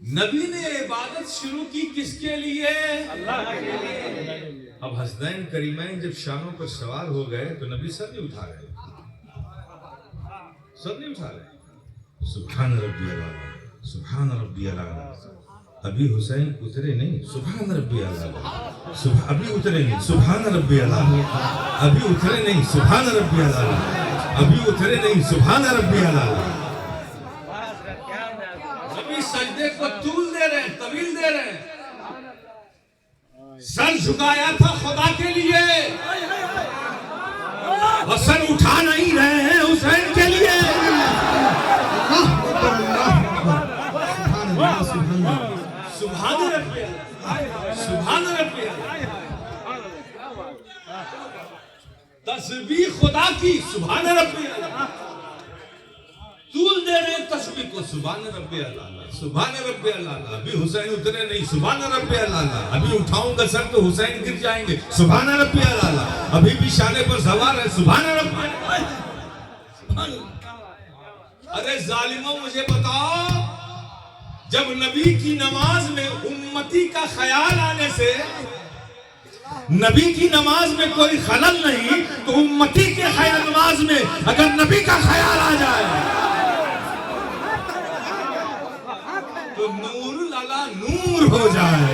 नबी ने इबादत शुरू की किसके लिए? अल्लाह के लिए। अब हसनैन करीमैन जब शानों पर सवार हो गए तो नबी सर नहीं उठा रहे, सर नहीं उठा रहे। सुभान रब्बी अला, सुभान रब्बी अला। अभी हुसैन उतरे नहीं, सुभान रब्बी अला। अभी उतरे नहीं, सुभान रब्बी अला। अभी उतरे नहीं, सुभान रब्बी अला। अभी उतरे नहीं, सुभान रब्बी अला। नबी सजदे को तूल दे रहे, तवील दे रहे। सर झुकाया था खुदा के लिए और सर उठा नहीं रहे हैं हुसैन के लिए। सुभान रब्बी, सुभान रब्बी। तस्बीह खुदा की, सुभान रब्बी। तूल दे रहे तस्बीह को, सुभान रब्बी अल्लाह, सुभान रब्बी अल्लाह। अभी हुसैन उतरे नहीं, सुभान रब्बी अल्लाह। अभी उठाऊंगा सर तो हुसैन गिर जाएंगे, सुभान रब्बी अल्लाह। अभी भी शाने पर सवार है, सुभान रब्बी। अरे जालिमों, मुझे बताओ, जब नबी की नमाज में उम्मती का ख्याल आने से, नबी की नमाज में कोई खलल नहीं, तो उम्मती के ख्याल नमाज में अगर नबी का ख्याल आ जाए तो नूर लाला नूर हो जाए।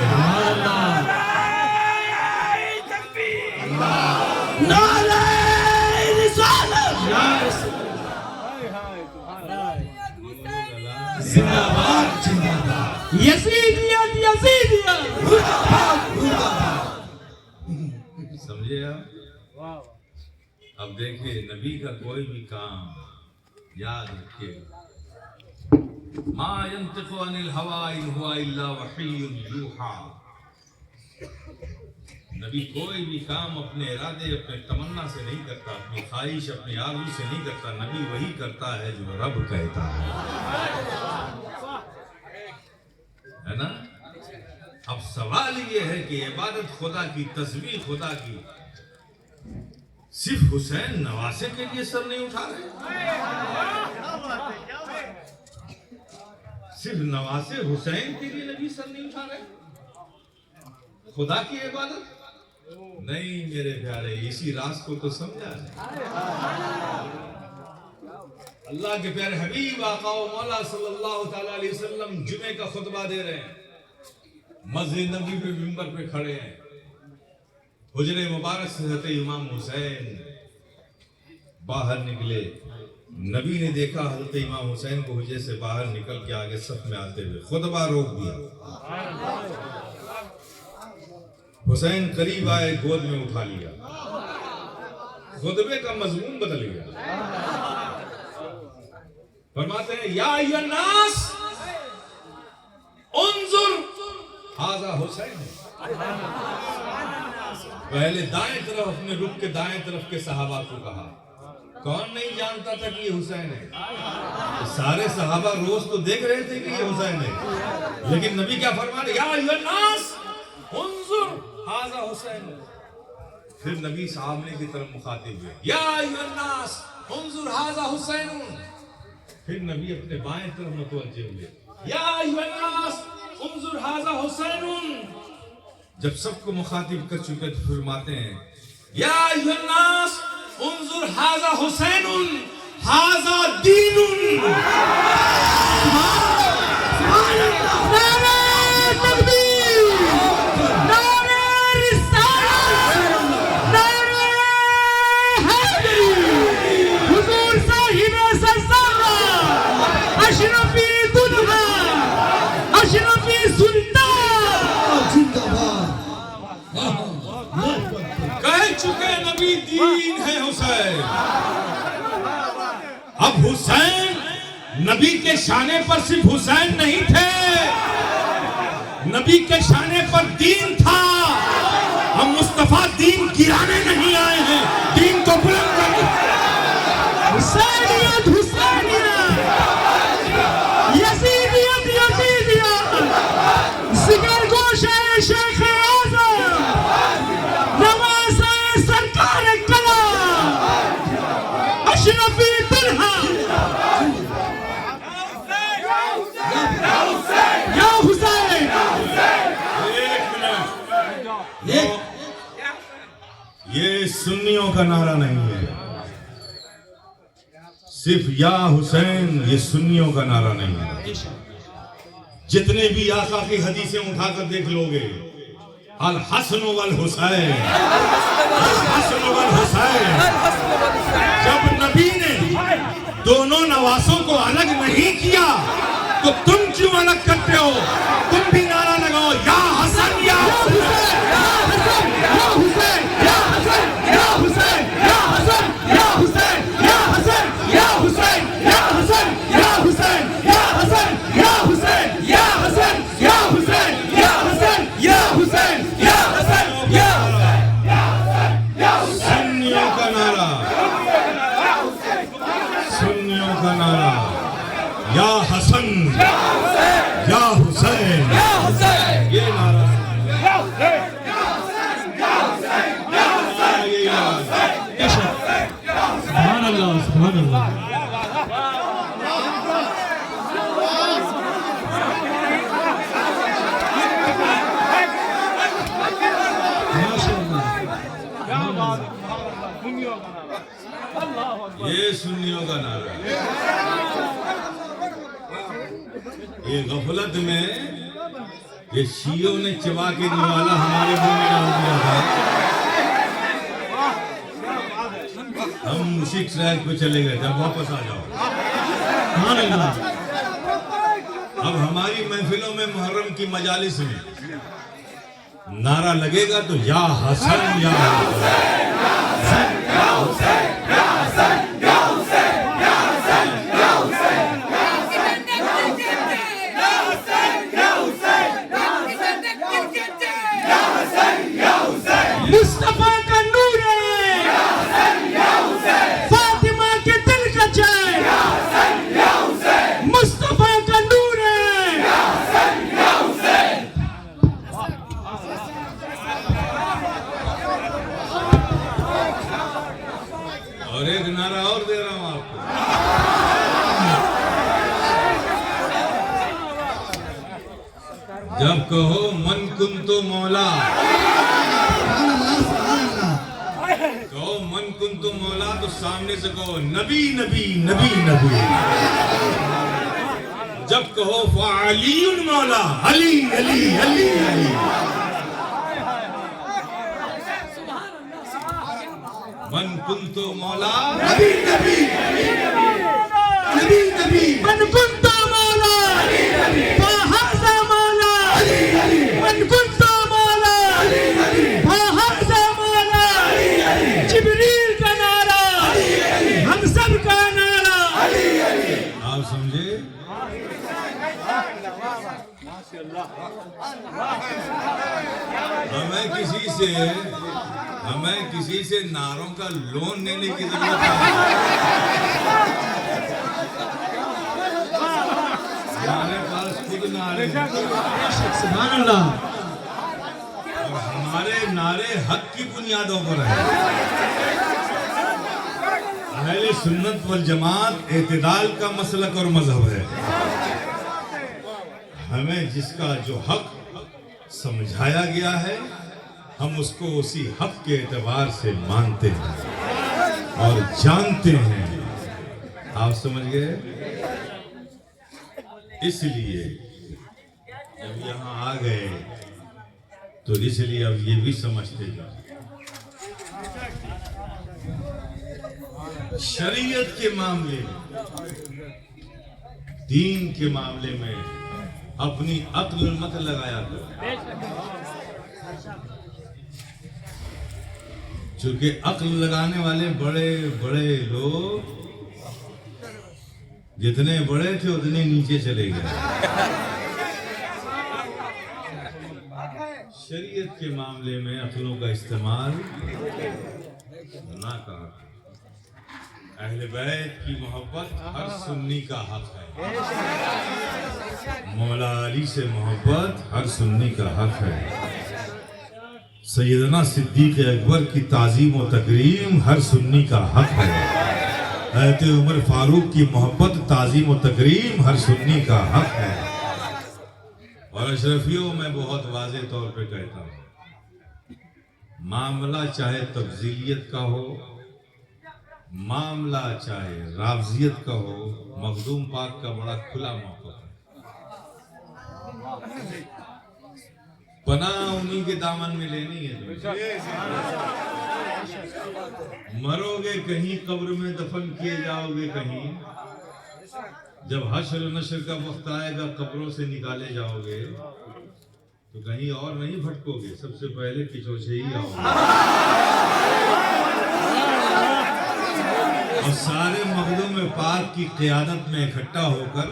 जिंदाबाद, जिंदाबाद। यजीदियत, यजीदियत। समझे आप? अब देखिए, नबी का कोई भी काम याद रखिए, मा यंतिकु अनिल हवा इन हुवा इल्ला वहीयुन यूहा। नबी कोई भी काम अपने इरादे, अपने तमन्ना से नहीं करता, अपनी ख्वाहिश, अपनी आरज़ू से नहीं करता। नबी वही करता है जो रब कहता है ना? अब सवाल ये है कि इबादत खुदा की, तस्बीह खुदा की, सिर्फ हुसैन नवासे के लिए सर नहीं उठा रहे? सिर्फ नवासे हुसैन के लिए नबी सर नहीं उठा रहे? खुदा की इबादत नहीं मेरे प्यारे, इसी राज को तो समझा है। अल्लाह के प्यारे हबीब आका मौला सल्लल्लाहु तआला अलैहि वसल्लम जुमे का खुतबा दे रहे हैं, मस्जिद नबी पे मिंबर पे खड़े हैं। हुजरे मुबारक से हज़रत इमाम हुसैन बाहर निकले। नबी ने देखा हज़रत इमाम हुसैन को हुजरे से बाहर निकल के आगे सफ में आते हुए, खुतबा रोक दिया। हुसैन करीब आए, गोद में उठा लिया, खुतबे का मजमून बदल गया। फरमाते हैं, या अय्युहन्नास उन्जुर हाज़ा हुसैन। पहले दाएं तरफ अपने रुख के दाएं तरफ के सहाबा को कहा। कौन नहीं जानता था कि ये हुसैन है? तो सारे सहाबा रोज तो देख रहे थे कि ये हुसैन है, लेकिन नबी क्या फरमा रहे? या अय्युहन्नास उन्जुर हाज़ा हुसैन। फिर नबी सामने की तरफ मुखातिब हुए, या अय्युहन्नास उन्जुर हाज़ा हुसैन। फिर नबी अपने बाएं तरफ मुतवज्जे हुए, या अय्युहन्नास उन्जुर हाज़ा हुसैन। जब सबको मुखातिब कर चुके तो फरमाते हैं, या अय्युहन्नास उन्जुर हाज़ा हुसैनुन हाज़ा दीनुन। नारे तकबीर, नारे रिसालत, नारे हैदरी, हुजूर साहिब सल्लल्लाहु अशरफी दुल्हा, अशरफी सुल्तान जिंदाबाद। कह चुके नबी दीन है हुसैन। अब हुसैन नबी के शाने पर सिर्फ हुसैन नहीं थे, नबी के शाने पर दीन था। हम मुस्तफा दीन गिराने नहीं आए हैं, दीन को बुलंद करने। हुसैनियत हुसैनियत, यजीदियत यजीदियत, जिगर गोशे शेख आज़म, नवाज़े सरकार कला, अशरफी दुल्हा। या हुसैन। ये सुन्नियों का नारा नहीं है, सिर्फ या हुसैन ये सुन्नियों का नारा नहीं है। जितने भी आका की हदीसें उठाकर देख लोगे, अल हसन वल हुसैन, अल हसन वल हुसैन। जब नबी ने दोनों नवासों को अलग नहीं किया तो तुम क्यों अलग करते हो? तुम भी नारा लगाओ, या हसन या हुसैन, या हुसैन, या हुसैन, या हुसैन, या हुसैन, या हुसैन, या हुसैन, या हुसैन, या हुसैन, या हुसैन, या हुसैन, या हुसैन, या हुसैन, या हुसैन, या हुसैन, या हुसैन, या हुसैन, या हुसैन। सुन्नियों का नारा, सुन्नियों का नारा, या हसन या हुसैन, ये नारा सुभान अल्लाह, सुभान अल्लाह। ये सुन्नियों का नारा है। ये गफलत में ये शियों ने चबा के निवाला हमारे मुंह में डाल दिया था। हम उसी ट्रैक पे चले गए, जब वापस आ जाओ। सुभान अल्लाह। अब हमारी महफिलों में मुहर्रम की मजालिस में नारा लगेगा तो या हसन या हुसैन। मुस्तफा का नूर है, फातिमा के दिल का चैन, मुस्तफा का नूर है। और एक नारा और दे रहा हूं आपको, जब कहो मन कुन तो मौला, कहो मन कुन तो मौला तो सामने से कहो नबी नबी नबी नबी। जब कहो फ़अलीयुन मौला, अली अली अली अली। मन कुन तो मौला, नबी नबी नबी नबी, मन कुंता मौला, फ़हाज़ा मौला, मन कुंता मौला, फ़हाज़ा मौला। जिब्रील का नारा, हम सब का नारा। आप समझे? हमें किसी से हमें किसी से नारों का लोन लेने की जरूरत है। हमारे पास खुद नारे हैं। सुभान अल्लाह। और हमारे नारे हक की बुनियादों पर है। अहले सुन्नत वल जमात एतदाल का मसलक और मजहब है। हमें जिसका जो हक समझाया गया है हम उसको उसी हक के एतबार से मानते हैं और जानते हैं। आप समझ गए? इसलिए जब यहाँ आ गए तो इसलिए अब ये भी समझते जाओ शरीयत के मामले में, दीन के मामले में अपनी अक्ल मत लगाया करो। क्योंकि अक्ल लगाने वाले बड़े बड़े लोग जितने बड़े थे उतने नीचे चले गए। शरीयत के मामले में अक्लों का इस्तेमाल ना करा। अहले बैत की मोहब्बत हर सुन्नी का हक है। मौला अली से मोहब्बत हर सुन्नी का हक है। सैयदना सिद्दीक अकबर की ताज़ीम और तकरीम हर सुन्नी का हक है। हज़रत उमर फारूक की मोहब्बत ताज़ीम और तकरीम हर सुन्नी का हक है। और अशरफियों में बहुत वाज़े तौर पे कहता हूँ, मामला चाहे तब्जीलियत का हो, मामला चाहे रावजियत का हो, मखदूम पाक का बड़ा खुला मौका है। पनाह उन्हीं के दामन में लेनी है। मरोगे कहीं, कब्र में दफन किए जाओगे कहीं। जब हश्र नश्र का वक्त आएगा, कब्रों से निकाले जाओगे तो कहीं और नहीं भटकोगे, सबसे पहले किचोचे ही आओगे। और सारे मखदूम पाक की क़ियादत में इकट्ठा होकर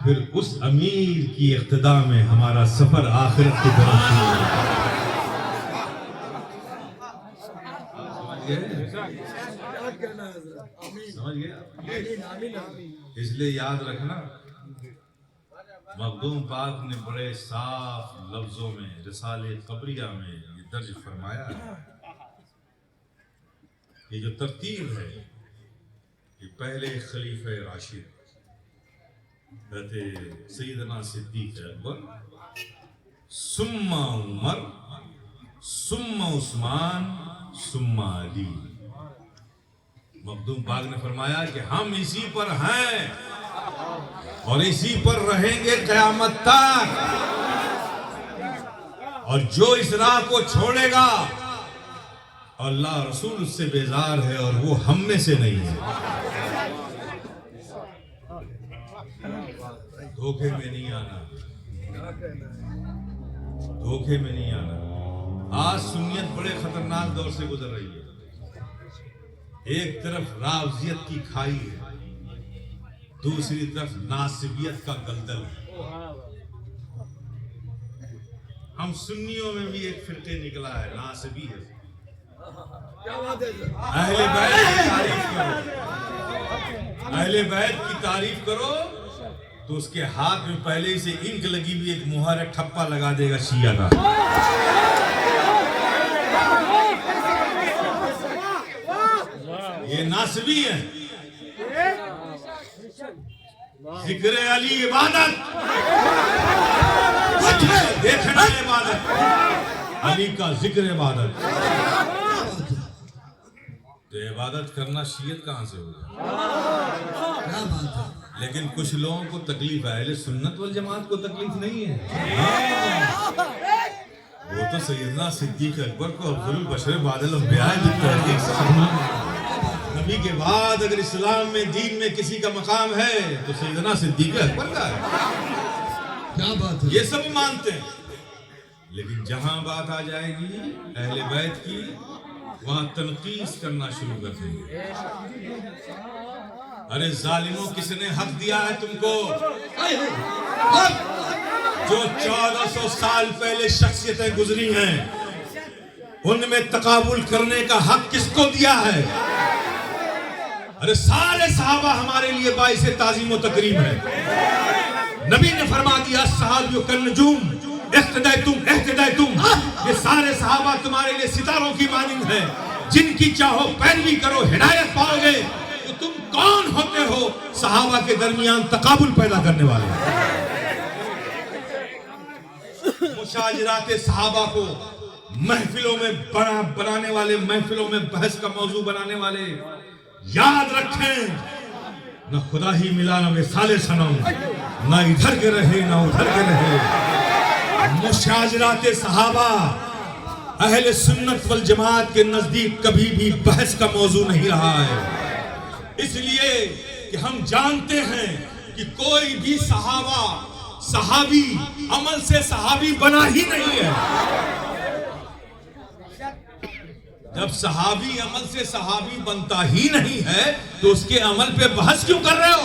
फिर उस अमीर की इक़्तिदा में हमारा सफर आखिरत की तरफ समझ गया? इसलिए याद रखना, मखदूम पाक ने बड़े साफ लफ्जों में रिसाले क़बरिया में ये दर्ज फरमाया है। ये जो तरतीब है, ये पहले खलीफा राशिद सैयदना सिद्दीक अकबर, सुम्मा उमर, सुम्मा उस्मान, सुम्मा अली। मखदूम पाक ने फरमाया कि हम इसी पर हैं और इसी पर रहेंगे क़यामत तक। और जो इस राह को छोड़ेगा, अल्लाह रसूल उससे बेजार है और वो हम में से नहीं है। धोखे में नहीं आना, धोखे में नहीं आना। आज सुन्नियत बड़े खतरनाक दौर से गुजर रही है। एक तरफ रावजियत की खाई है, दूसरी तरफ नासिबियत का दलदल है। हम सुन्नियों में भी एक फिरके निकला है, नासिबी है। अहले बैत की तारीफ करो, अहले बैत की तारीफ करो तो उसके हाथ में पहले ही से इंक लगी हुई एक मुहर है, ठप्पा लगा देगा शिया का। ये नासबी है। जिक्र अली इबादत, देखना इबादत, अली का जिक्र इबादत। तो इबादत करना शियत कहां से होगा? क्या बात है। लेकिन कुछ लोगों को तकलीफ है, अहले सुन्नत वल जमात को तकलीफ नहीं है। वो तो सैयदना सिद्दीक अकबर को अफजलुल बशर बादल अंबिया नबी के बाद अगर इस्लाम में, दीन में किसी का मकाम है तो सैयदना सिद्दीक अकबर का है। क्या बात है। ये सब मानते हैं, लेकिन जहां बात आ जाएगी अहले बैत की, वहां तनकीस करना शुरू कर देंगे। अरे जालिमों, किसने हक दिया है तुमको? जो 1400 साल पहले शख्सियतें गुजरी हैं, उनमें तकाबुल करने का हक किसको दिया है? अरे सारे सहाबा हमारे लिए बाइस ताज़ीम व तकरीम है। नबी ने फरमा दिया सहाबियों कन नजूम इख्तिदायतुम, ये सारे सहाबा तुम्हारे लिए सितारों की मानिंद है, जिनकी चाहो पैरवी करो हिदायत पाओगे। तो तुम कौन होते हो सहाबा के दरमियान तकाबुल पैदा करने वाले? मुशाजराते सहाबा को महफिलों में बनाने वाले, महफिलों में बहस का मौजू बनाने वाले, याद रखें न खुदा ही मिला न मिसाले सनम, न इधर के रहे न उधर के रहे। मुशाजराते सहाबा अहले सुन्नत वल जमात के नजदीक कभी भी बहस का मौजू नहीं रहा है, इसलिए कि हम जानते हैं कि कोई भी सहाबी अमल से सहाबी बना ही नहीं है। जब सहाबी अमल से सहाबी बनता ही नहीं है तो उसके अमल पे बहस क्यों कर रहे हो?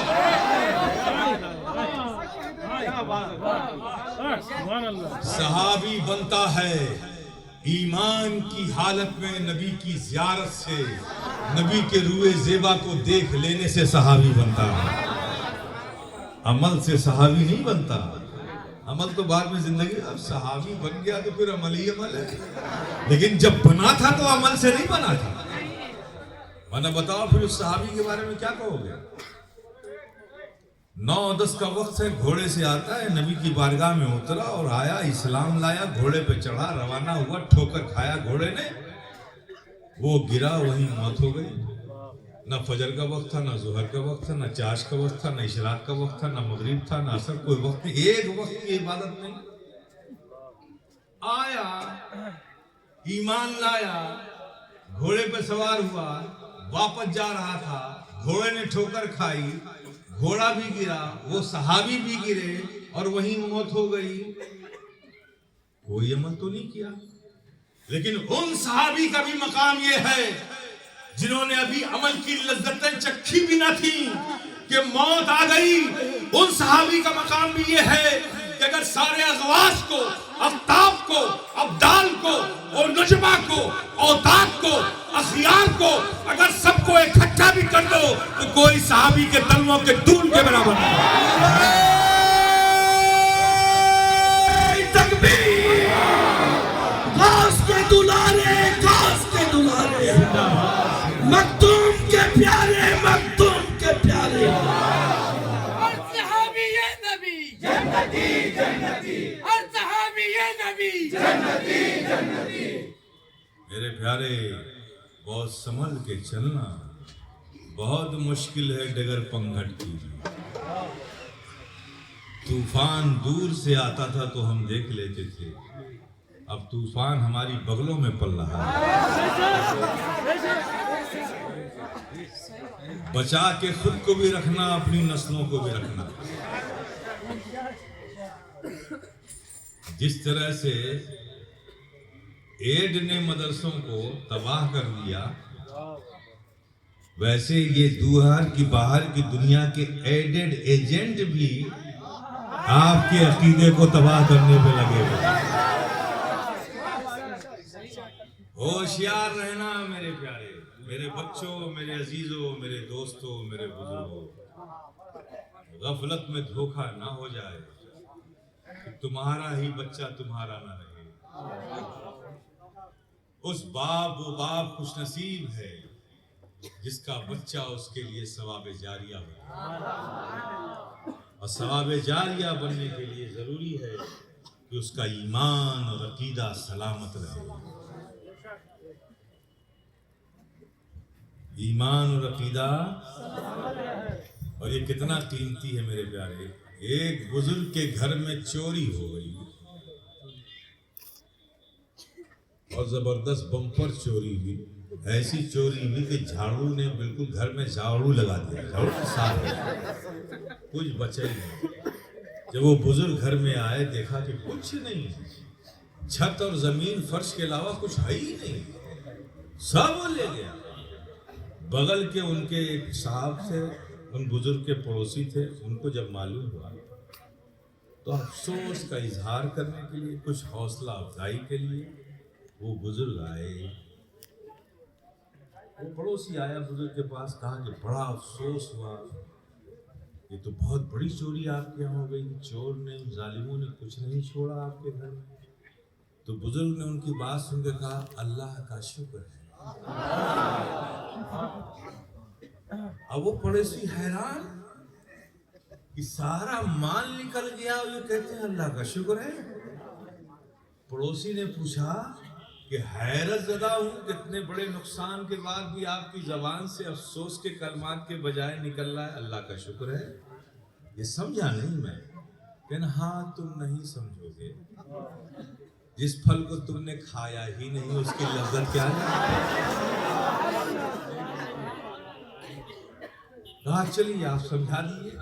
सहाबी बनता है ईमान की हालत में नबी की ज़ियारत से, नबी के रूए ज़ेबा को देख लेने से सहाबी बनता है, अमल से सहाबी नहीं बनता। अमल तो बाद में जिंदगी, अब सहाबी बन गया तो फिर अमल ही अमल है, लेकिन जब बना था तो अमल से नहीं बना था। वरना बताओ फिर उस सहाबी के बारे में क्या कहोगे? 9-10 का वक्त है, घोड़े से आता है, नबी की बारगाह में उतरा और आया, इस्लाम लाया, घोड़े पे चढ़ा, रवाना हुआ, ठोकर खाया घोड़े ने, वो गिरा, वहीं मौत हो गई। ना फजर का वक्त था, ना जुहर का वक्त था, ना चाश का वक्त था, ना इशराक का वक्त था, ना मगरिब था, ना असर, कोई वक्त नहीं, एक वक्त की इबादत नहीं। आया, ईमान लाया, घोड़े पे सवार हुआ, वापस जा रहा था, घोड़े ने ठोकर खाई, घोड़ा भी गिरा, वो सहाबी भी गिरे और वहीं मौत हो गई। कोई अमल तो नहीं किया, लेकिन उन सहाबी का भी मकाम ये है जिन्होंने अभी अमल की लज्जतें चखी भी ना थी कि मौत आ गई। उन सहाबी का मकाम भी ये है कि अगर सारे अगवास को, अफ्ताब को, अब्दाल को और नजमा को, औताक को, अखियार को अगर सबको इकट्ठा भी कर दो तो कोई सहाबी के तलवों के दूल के बराबर नहीं। तकबीर, गास के दुलारे, गास के दुलारे, मखदूम के प्यारे, मखदूम के प्यारे। और सहाबी ये नबी जन्नती जन्नती, और सहाबी ये नबी जन्नती जन्नती। मेरे प्यारे, बहुत संभल के चलना, बहुत मुश्किल है डगर पंघट की। तूफान दूर से आता था तो हम देख लेते थे, अब तूफान हमारी बगलों में पल रहा है। बचा के खुद को भी रखना, अपनी नस्लों को भी रखना। जिस तरह से एड ने मदरसों को तबाह कर दिया, वैसे ये दूर की बाहर की दुनिया के एडेड एजेंट भी आपके अकीदे को तबाह करने पे लगे हुए। होशियार रहना मेरे प्यारे, मेरे बच्चों, मेरे अजीजों, मेरे दोस्तों, मेरे बुजुर्गों, गफलत में धोखा ना हो जाए कि तुम्हारा ही बच्चा तुम्हारा ना रहे। उस वो बाप खुशनसीब है जिसका बच्चा उसके लिए सवाब जारिया हो, और सवाब जारिया बनने के लिए जरूरी है कि उसका ईमान और अकीदा सलामत रहे। ईमान और अकीदा, और ये कितना कीमती है मेरे प्यारे। एक बुजुर्ग के घर में चोरी हो गई और जबरदस्त बम्पर चोरी हुई, ऐसी चोरी हुई कि झाड़ू ने बिल्कुल घर में झाड़ू लगा दिया, झाड़ू के साथ कुछ बचा ही नहीं। जब वो बुजुर्ग घर में आए, देखा कि कुछ नहीं, छत और जमीन फर्श के अलावा कुछ है ही नहीं, सब वो ले गया। बगल के उनके एक साहब से, उन बुजुर्ग के पड़ोसी थे, उनको जब मालूम हुआ तो अफसोस का इजहार करने के लिए, कुछ हौसला अफजाई के लिए वो बुजुर्ग आए, वो पड़ोसी आया बुजुर्ग के पास, कहा कि बड़ा अफसोस हुआ, ये तो बहुत बड़ी चोरी आपके यहाँ हो गई, चोर ने, जालिमों ने कुछ नहीं छोड़ा आपके घर में। तो बुजुर्ग ने उनकी बात सुनकर कहा, अल्लाह का शुक्र है। अब वो पड़ोसी हैरान कि सारा माल निकल गया, और ये कहते हैं अल्लाह का शुक्र है। पड़ोसी ने पूछा कि हैरत ज़दा हूँ, कितने बड़े नुकसान के बाद भी आपकी ज़बान से अफसोस के कलमात के बजाय निकल रहा है अल्लाह का शुक्र है। ये समझा नहीं मैं। कहना हाँ, तुम नहीं समझोगे, जिस फल को तुमने खाया ही नहीं उसकी लज्जत क्या है। कहा चलिए आप समझा दीजिए।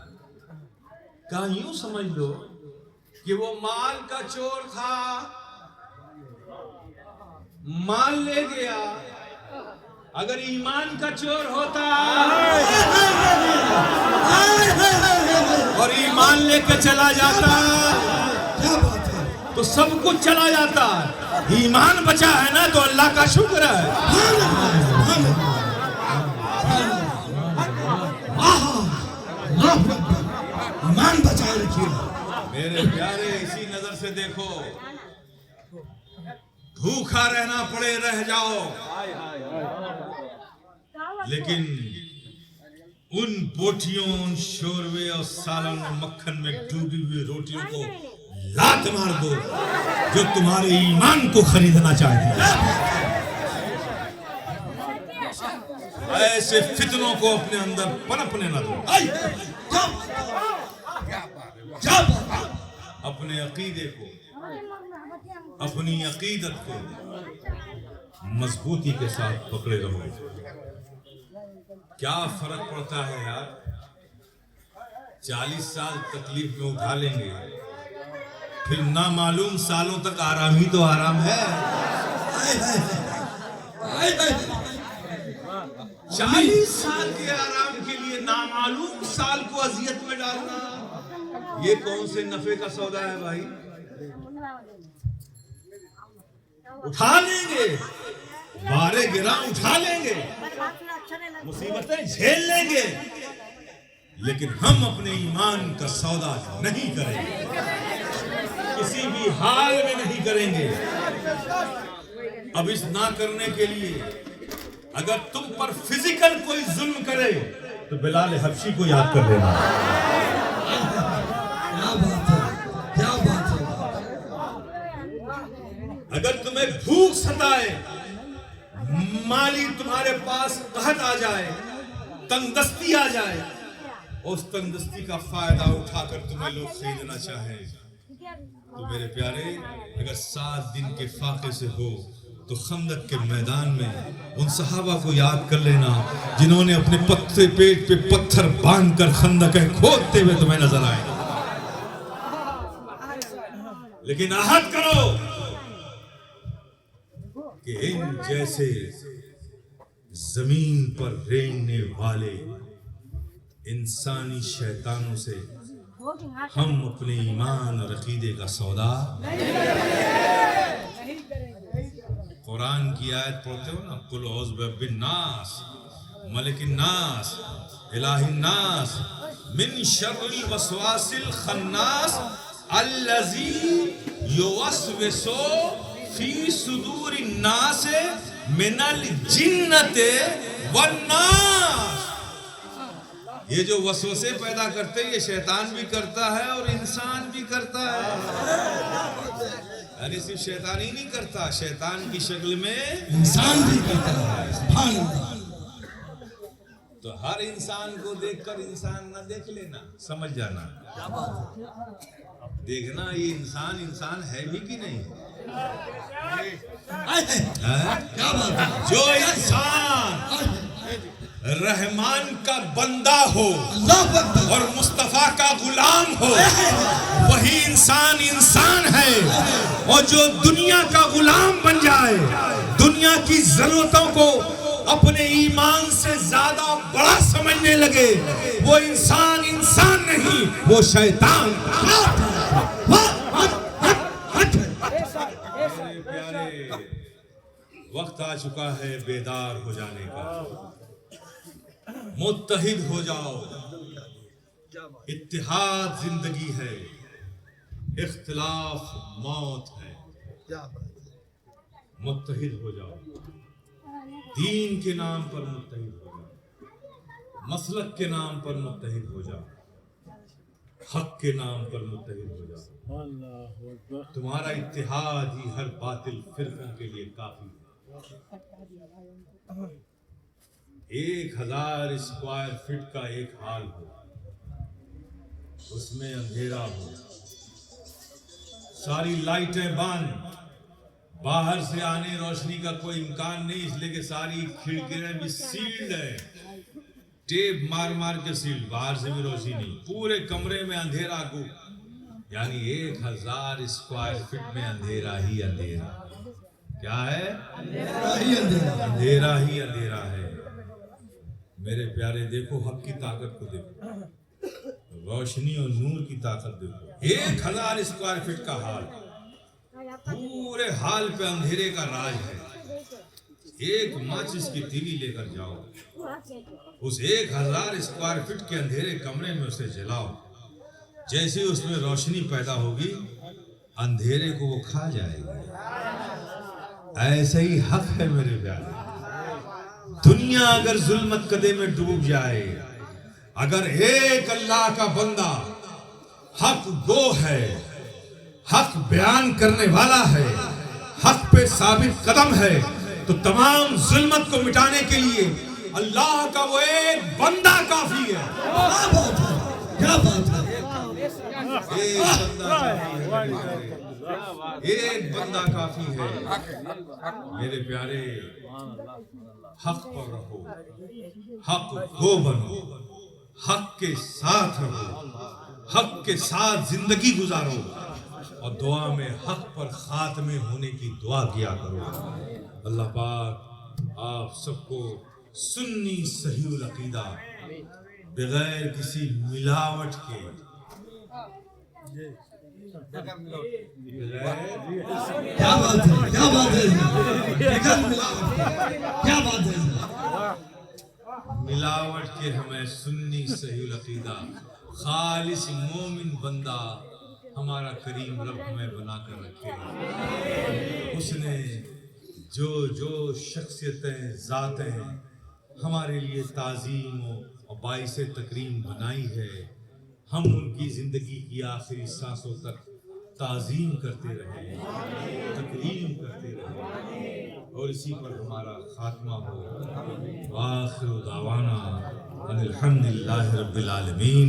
कहा यूं समझ लो कि वो माल का चोर था, माल ले गया। अगर ईमान का चोर होता और ईमान लेकर चला जाता तो सब कुछ चला जाता। ईमान बचा है ना, तो अल्लाह का शुक्र है। ईमान बचाए रखिए मेरे प्यारे। इसी नजर से देखो, भूखा रहना पड़े रह जाओ, लेकिन उन बोटियों, उन शोरवे और सालन में मक्खन में डूबी हुई रोटियों को लात मार दो जो तुम्हारे ईमान को खरीदना चाहती है। ऐसे फितनों को अपने अंदर पनपने न दो। अपने अकीदे को, अपनी अकीदत को मजबूती के साथ पकड़े रहो। क्या फर्क पड़ता है यार, 40 साल तकलीफ में उठा लेंगे, फिर ना मालूम सालों तक आराम ही तो आराम है। 40 साल के आराम के लिए नामालूम साल को अजियत में डालना, ये कौन से नफे का सौदा है भाई। उठा लेंगे, बारे गिरा उठा लेंगे, मुसीबतें झेल लेंगे, लेकिन हम अपने ईमान का सौदा नहीं करेंगे, किसी भी हाल में नहीं करेंगे। अब इस ना करने के लिए अगर तुम पर फिजिकल कोई जुल्म करे तो बिलाल हबशी को याद कर लेना। क्या बात है। अगर तुम्हें भूख सताए, माली तुम्हारे पास कहत आ जाए, तंगदस्ती आ जाए, उस तंगदस्ती का फायदा उठाकर तुम्हें लोग खरीदना चाहे, तो मेरे प्यारे अगर 7 दिन के फाके से हो तो खंदक के मैदान में उन सहाबा को याद कर लेना जिन्होंने अपने पत्ते पेट पे पत्थर बांधकर खंदकें खोदते हुए तुम्हें नजर आए। लेकिन आहत करो कि इन जैसे जमीन पर रेंगने वाले इंसानी शैतानों से हम अपने ईमान और अकीदे का सौदा। कुरान की आयत पढ़ते हो ना, कुल औज़ बिरब्बिन नास, मलिकिन नास, इलाहिन नास, मिन शर्रिल वसवासिल खन्नास, अल्लज़ी युवस्विसु फी सुदूरिन नास मिनल जिन्नति वन नास। ये जो वसवसे पैदा करते हैं ये शैतान भी करता है और इंसान भी करता है। अरे सिर्फ शैतान ही नहीं करता, शैतान की शक्ल में इंसान भी करता है। तो हर इंसान को देखकर इंसान ना देख लेना, समझ जाना, देखना ये इंसान इंसान है भी कि नहीं। क्या बात है। जो इंसान रहमान का बंदा हो और मुस्तफा का गुलाम हो वही इंसान इंसान है। और जो दुनिया का गुलाम बन जाए, दुनिया की जरूरतों को अपने ईमान से ज्यादा बड़ा समझने लगे, वो इंसान इंसान नहीं, वो शैतान। प्यारे वक्त आ चुका है बेदार हो जाने का। मुत्तहिद हो जाओ, इत्तिहाद जिंदगी है, इख्तिलाफ मौत है। मुत्तहिद हो जाओ, दीन के नाम पर मुत्तहिद हो जाओ, मसलक के नाम पर मुत्तहिद हो जाओ, हक के नाम पर मुत्तहिद हो जाओ। अल्लाहु अकबर। तुम्हारा इत्तिहाद ही हर बातिल फिरकों के लिए काफी है। 1000 स्क्वायर फीट का एक हाल हो, उसमें अंधेरा हो, सारी लाइटें बंद, बाहर से आने रोशनी का कोई इम्कान नहीं, इसलिए कि सारी खिड़कियां भी सील्ड है, टेप मार मार के सील्ड, बाहर से भी रोशनी नहीं, पूरे कमरे में अंधेरा को, यानी 1000 स्क्वायर फीट में अंधेरा ही अंधेरा। क्या है? अंधेरा ही अंधेरा है। मेरे प्यारे देखो हक की ताकत को देखो, रोशनी और नूर की ताकत देखो। 1000 स्क्वायर फीट का हाल, पूरे हाल पे अंधेरे का राज है। एक माचिस की तीली लेकर जाओ, उस 1000 स्क्वायर फीट के अंधेरे कमरे में उसे जलाओ, जैसे उसमें रोशनी पैदा होगी अंधेरे को वो खा जाएगी। ऐसे ही हक है मेरे प्यारे। दुनिया अगर जुल्मत कदे में डूब जाए, अगर एक अल्लाह का बंदा हक गो है, हक बयान करने वाला है, हक पे साबित कदम है, तो तमाम जुल्मत को मिटाने के लिए अल्लाह का वो एक बंदा काफी है। क्या बात है। एक बंदा काफी है मेरे प्यारे। हक पर रहो, हक गो बनो, हक के साथ रहो, हक के साथ जिंदगी गुजारो और दुआ में हक पर खात्मे होने की दुआ किया करो। अल्लाह पाक आप सबको सुन्नी सहीउल अकीदा बगैर किसी मिलावट के, क्या बात है, क्या बात है, क्या बात है। मिलावट के हमें सुन्नी सहीउल अकीदा खालिस मोमिन बंदा हमारा करीम रब हमें बनाकर रखे। उसने जो जो शख्सियतें ज़ातें हमारे लिए ताज़ीम और बाइसे तकरीम बनाई है, हम उनकी ज़िंदगी की आखिरी सांसों तक ताज़ीम करते रहे, तकरीम करते रहे और इसी पर हमारा खात्मा हो। आखिर दावाना अनिल हम्दुलिल्लाहि रब्बिल आलमीन।